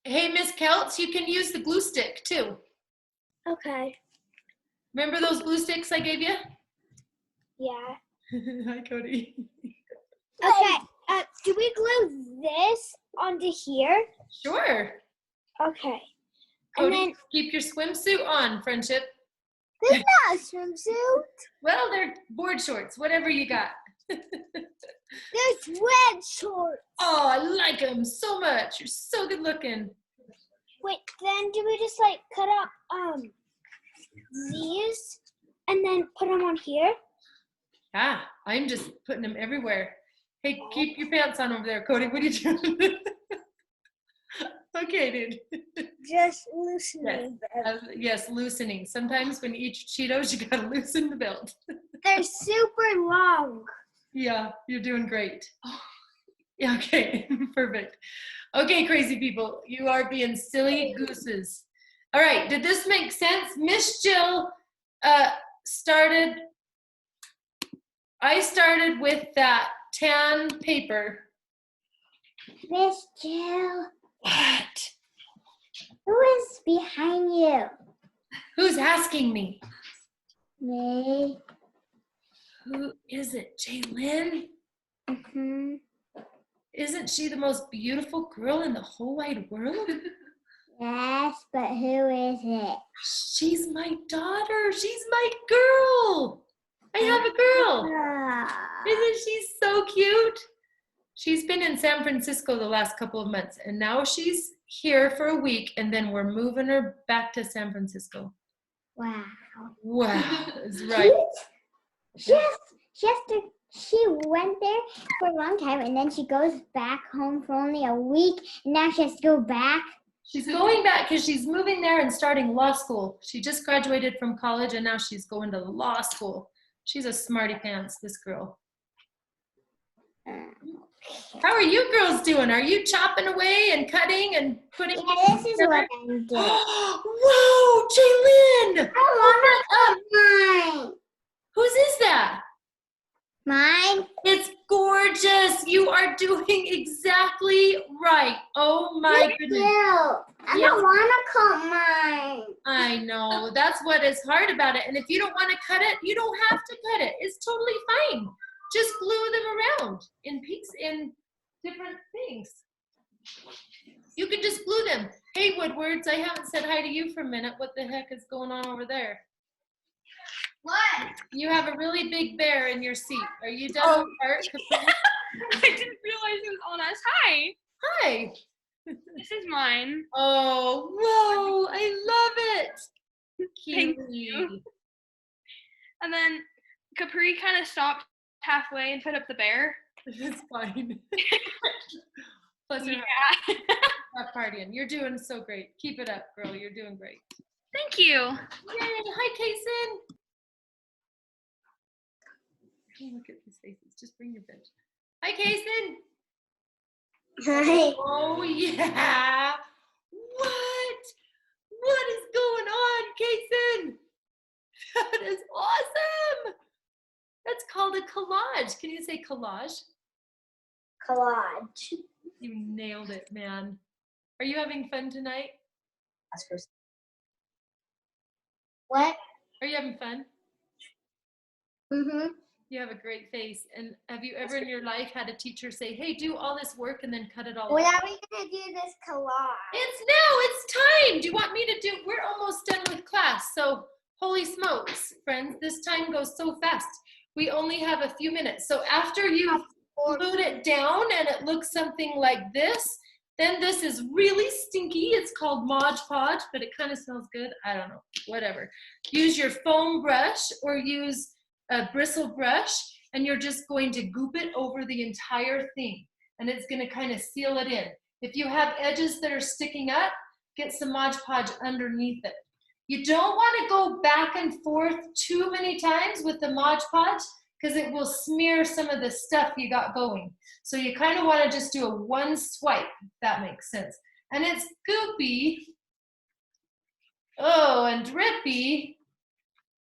Hey, Miss Kelts, you can use the glue stick too. Okay. Remember those glue sticks I gave you? Yeah. Hi, Cody. Okay. Do we glue this onto here? Sure. Okay. Cody, And then keep your swimsuit on, friendship. this is not a swimsuit. Well, they're board shorts, whatever you got. There's red shorts. Oh, I like them so much. You're so good looking. Wait, then do we just like cut up these and then put them on here? Ah, I'm just putting them everywhere. Hey, keep your pants on over there, Cody. What are you doing? Okay, dude. Just loosening them. Yes, loosening. Sometimes when you eat Cheetos, you gotta loosen the belt. They're super long. Yeah, you're doing great. Yeah, okay, perfect. Okay, crazy people, you are being silly gooses. All right, did this make sense? Miss Jill I started with that tan paper. Miss Jill, What? who is behind you? Who's asking me? Me. Who is it, Jaylyn? Mm-hmm. Isn't she the most beautiful girl in the whole wide world? Yes, but who is it? She's my daughter. She's my girl. I have a girl. Ah. Isn't she so cute? She's been in San Francisco the last couple of months, and now she's here for a week, and then we're moving her back to San Francisco. Wow. Wow, that's right. She went there for a long time, and then she goes back home for only a week, and now she has to go back. She's going back because she's moving there and starting law school. She just graduated from college, and now she's going to law school. She's a smarty pants, this girl. How are you girls doing? Are you chopping away and cutting and putting? Yeah, this is what I'm doing. Whoa, Jaylyn! I want mine. Whose is that? Mine? It's gorgeous. You are doing exactly right. Oh my goodness. I Yes. don't want to cut mine. I know. That's what is hard about it. And if you don't want to cut it, you don't have to cut it. It's totally fine. Just glue them around in different things. You can just glue them. Hey, Woodwards, I haven't said hi to you for a minute. What the heck is going on over there? What? You have a really big bear in your seat. Are you done with art? I didn't realize it was on us. Hi. Hi. This is mine. Oh, whoa, I love it. Thank Cute. you. And then Capri kind of stopped halfway and put up the bear. It's fine. Plus, you're Yeah. not partying. You're doing so great. Keep it up, girl. You're doing great. Thank you. Yay. Hi, Kason. Come look at these faces. Just bring your bench. Hi, Kason. Hi. Oh, yeah. What? What is going on, Kason? That is awesome. That's called a collage. Can you say collage? Collage. You nailed it, man. Are you having fun tonight? What? Are you having fun? Mm-hmm. You have a great face. And have you ever in your life had a teacher say, hey, do all this work and then cut it all When out? are we gonna do this collage? It's time. Do you want me to do? We're almost done with class. So holy smokes, friends, this time goes so fast. We only have a few minutes. So after you've glued it down and it looks something like this, then this is really stinky. It's called Mod Podge, but it kind of smells good. I don't know, whatever. Use your foam brush or use a bristle brush, and you're just going to goop it over the entire thing. And it's gonna kind of seal it in. If you have edges that are sticking up, get some Mod Podge underneath it. You don't want to go back and forth too many times with the Mod Podge because it will smear some of the stuff you got going. So you kind of want to just do a one swipe, if that makes sense. And it's goopy, oh, and drippy,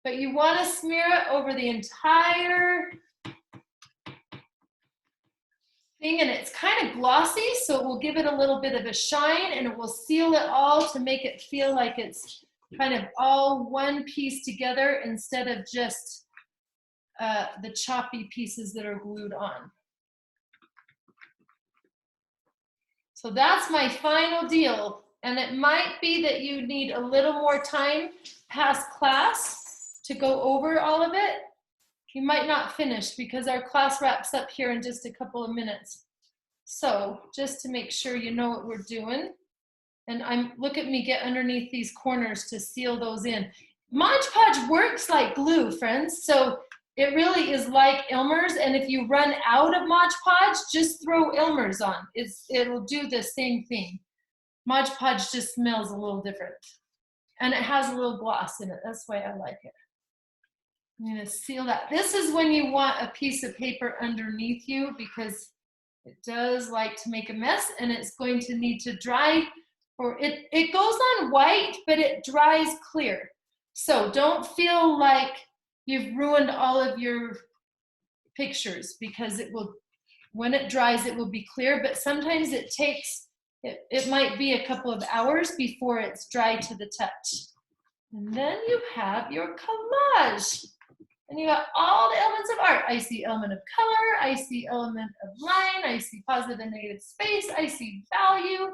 but you want to smear it over the entire thing, and it's kind of glossy, so it will give it a little bit of a shine, and it will seal it all to make it feel like it's kind of all one piece together instead of just the choppy pieces that are glued on. So that's my final deal, and it might be that you need a little more time past class to go over all of it. You might not finish because our class wraps up here in just a couple of minutes. So just to make sure you know what we're doing, and look at me get underneath these corners to seal those in. Mod Podge works like glue, friends. So it really is like Elmer's, and if you run out of Mod Podge, just throw Elmer's on. It'll do the same thing. Mod Podge just smells a little different, and it has a little gloss in it. That's why I like it. I'm gonna seal that. This is when you want a piece of paper underneath you because it does like to make a mess, and it's going to need to dry, or it goes on white, but it dries clear. So don't feel like you've ruined all of your pictures because it will, when it dries, it will be clear, but sometimes it takes, it might be a couple of hours before it's dry to the touch. And then you have your collage. And you got all the elements of art. I see element of color, I see element of line, I see positive and negative space, I see value.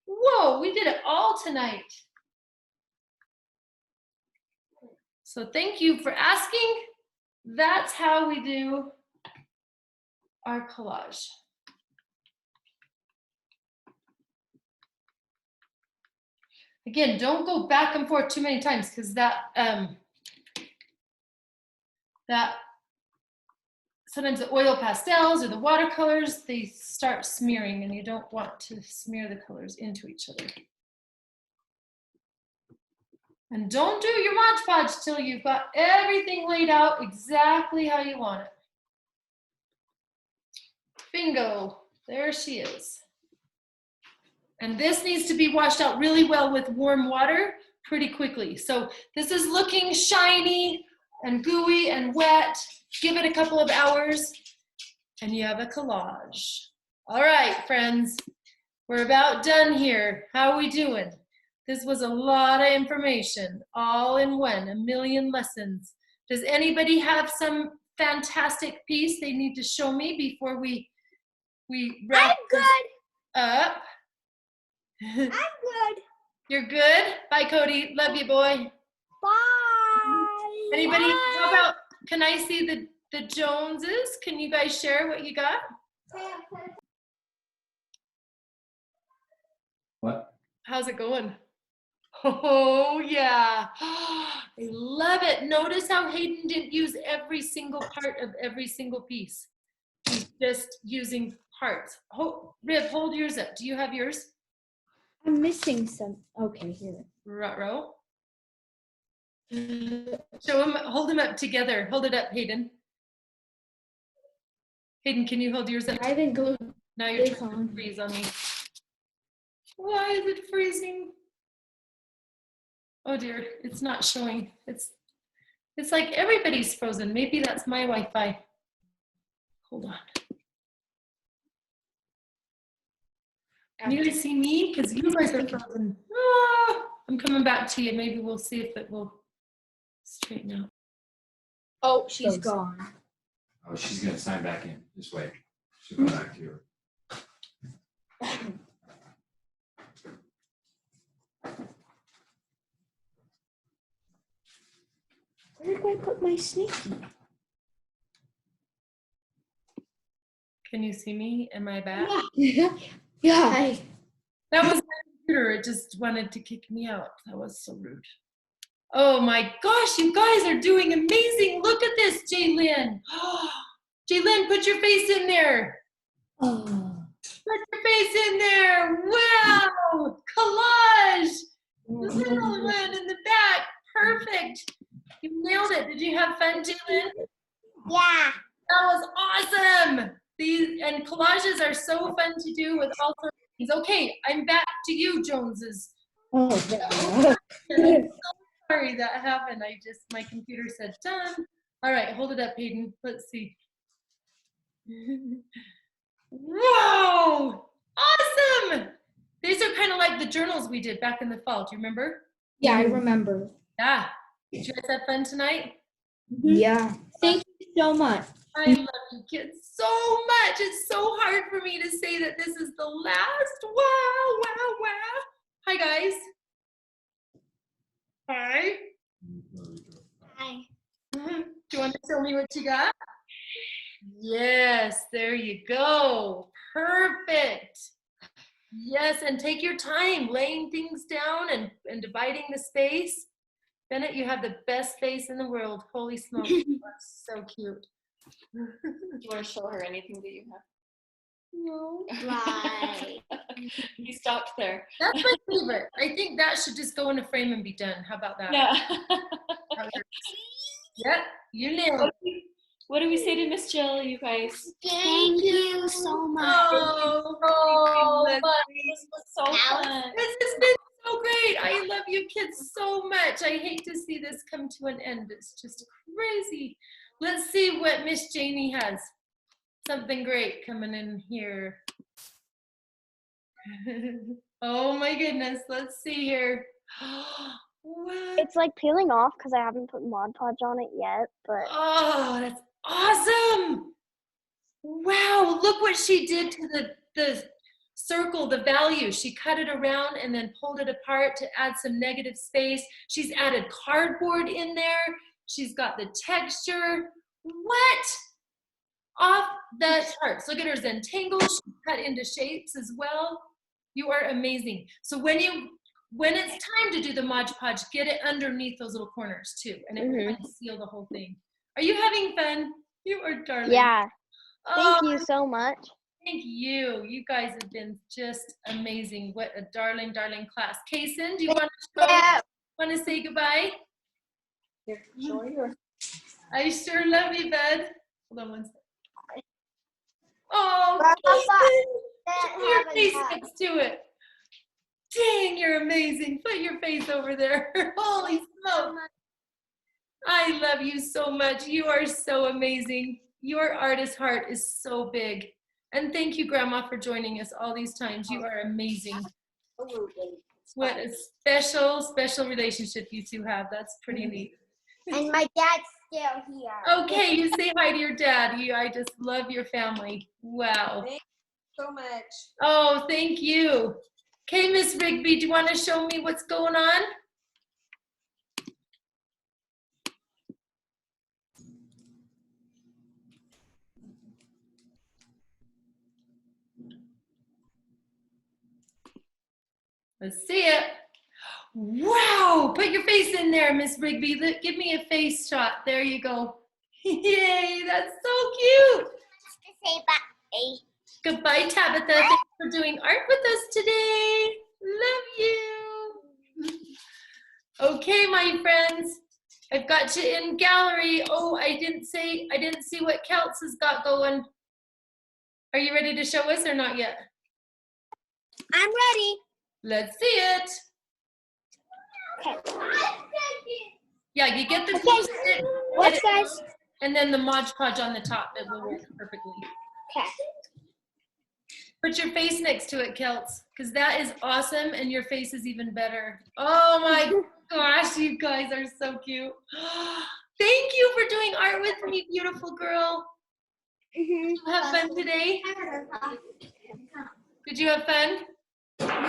Whoa, we did it all tonight. So thank you for asking. That's how we do our collage. Again, don't go back and forth too many times because that sometimes the oil pastels or the watercolors, they start smearing, and you don't want to smear the colors into each other. And don't do your Mod Podge till you've got everything laid out exactly how you want it. Bingo, there she is. And this needs to be washed out really well with warm water pretty quickly. So this is looking shiny and gooey and wet. Give it a couple of hours and you have a collage. All right, friends, we're about done here. How are we doing? This was a lot of information, all in one, a million lessons. Does anybody have some fantastic piece they need to show me before we wrap this up? I'm good. You're good? Bye, Cody. Love you, boy. Bye. Anybody? Bye. How about, can I see the Joneses? Can you guys share what you got? What? How's it going? Oh, yeah. I love it. Notice how Hayden didn't use every single part of every single piece. He's just using parts. Rib, hold yours up. Do you have yours? I'm missing some. Okay, here. Ruh-roh. Show him, hold them up together. Hold it up, Hayden. Hayden, can you hold yours up? I haven't glued Now you're this trying to on. freeze on me. Why is it freezing? Oh dear, it's not showing. It's like everybody's frozen. Maybe that's my Wi-Fi. Hold on. Can you guys see me? Because you guys are frozen. Ah, I'm coming back to you. Maybe we'll see if it will straighten out. Oh, she's gone. Oh, she's gonna sign back in. Just wait. She'll go back to her. Where did I put my sneaky? Can you see me? Am I back? Yeah. Yeah. That was my computer. It just wanted to kick me out. That was so rude. Oh my gosh, you guys are doing amazing. Look at this, Jaylyn. Jaylyn, put your face in there. Oh. Put your face in there. Wow. Collage. Little one in the back. Perfect. You nailed it. Did you have fun, Jaylyn? Yeah. That was awesome. These and collages are so fun to do with all sorts of things. Okay, I'm back to you, Joneses. Oh, I'm so sorry that happened. My computer said done. All right, hold it up, Hayden. Let's see. Whoa! Awesome! These are kind of like the journals we did back in the fall. Do you remember? yeah, I remember. Yeah. Did you guys have fun tonight? Yeah. Thank you so much. I love you kids so much. It's so hard for me to say that this is the last. Wow, wow, wow. Hi, guys. Hi. Hi. Do you want to show me what you got? Yes, there you go. Perfect. Yes, and take your time laying things down and dividing the space. Bennett, you have the best face in the world. Holy smokes, you are so cute. Do you want to show her anything that you have? No. Right. You stopped there. That's my favorite. I think that should just go in a frame and be done. How about that? Yeah. Yep, you nailed it. What do we say to Miss Jill, you guys? Thank you so much. Oh, This fun. was so fun. This has been so great. I love you kids so much. I hate to see this come to an end. It's just crazy. Let's see what Miss Jamie has. Something great coming in here. Oh my goodness. Let's see here. What? It's like peeling off because I haven't put Mod Podge on it yet, but Oh, that's awesome. Wow, look what she did to the circle, the value. She cut it around and then pulled it apart to add some negative space. She's added cardboard in there. She's got the texture. What? Off the charts. Look at her Zentangle. She's cut into shapes as well. You are amazing. So when it's time to do the Mod Podge, get it underneath those little corners too, and it will kind of seal the whole thing. Are you having fun? You are darling. yeah. Oh, Thank you so much. thank you. You guys have been just amazing. What a darling, darling class. Kaysen, do you want to say goodbye? Sure. I sure love you, bud. Hold on one second. Oh, Kaysen, put your face next to it. Dang, you're amazing. Put your face over there. Holy smoke. I love you so much. You are so amazing. Your artist heart is so big. And thank you, Grandma, for joining us all these times. You are amazing. What a special, special relationship you two have. That's pretty neat. And my dad's still here. Okay, you say hi to your dad. I just love your family. Wow. Thank you so much. Oh, thank you. Okay, Miss Rigby, do you want to show me what's going on? Let's see it. Wow, put your face in there, Miss Rigby. Give me a face shot. There you go. Yay, that's so cute. To say bye. Goodbye, Tabitha. Thanks for doing art with us today. Love you. Okay, my friends. I've got you in gallery. Oh, I didn't see what Kelts has got going. Are you ready to show us or not yet? I'm ready. Let's see it. Okay. Yeah, you get the Okay. glue Watch, guys. and then the Mod Podge on the top. It will work perfectly. Okay. Put your face next to it, Kelts, because that is awesome, and your face is even better. Oh my gosh, you guys are so cute. Thank you for doing art with me, beautiful girl. Did you have fun today? Did you have fun?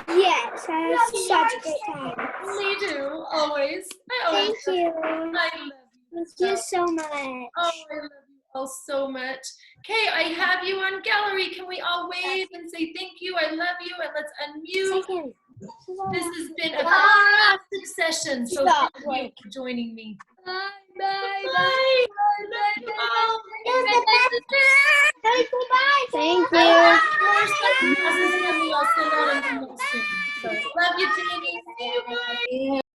Yes, I had such a great time. Me too, always. I always Thank you. I love you. Thank you so much. Oh, I love you all so much. Okay, I have you on gallery. Can we all wave and say thank you? I love you, and let's unmute. Second. This has been a fantastic session. So Stop. thank you for joining me. Bye. Bye. Bye. Say goodbye. Thank you. More stuff from us, and we'll send out an email soon. So love you, Jamie. See you. Bye.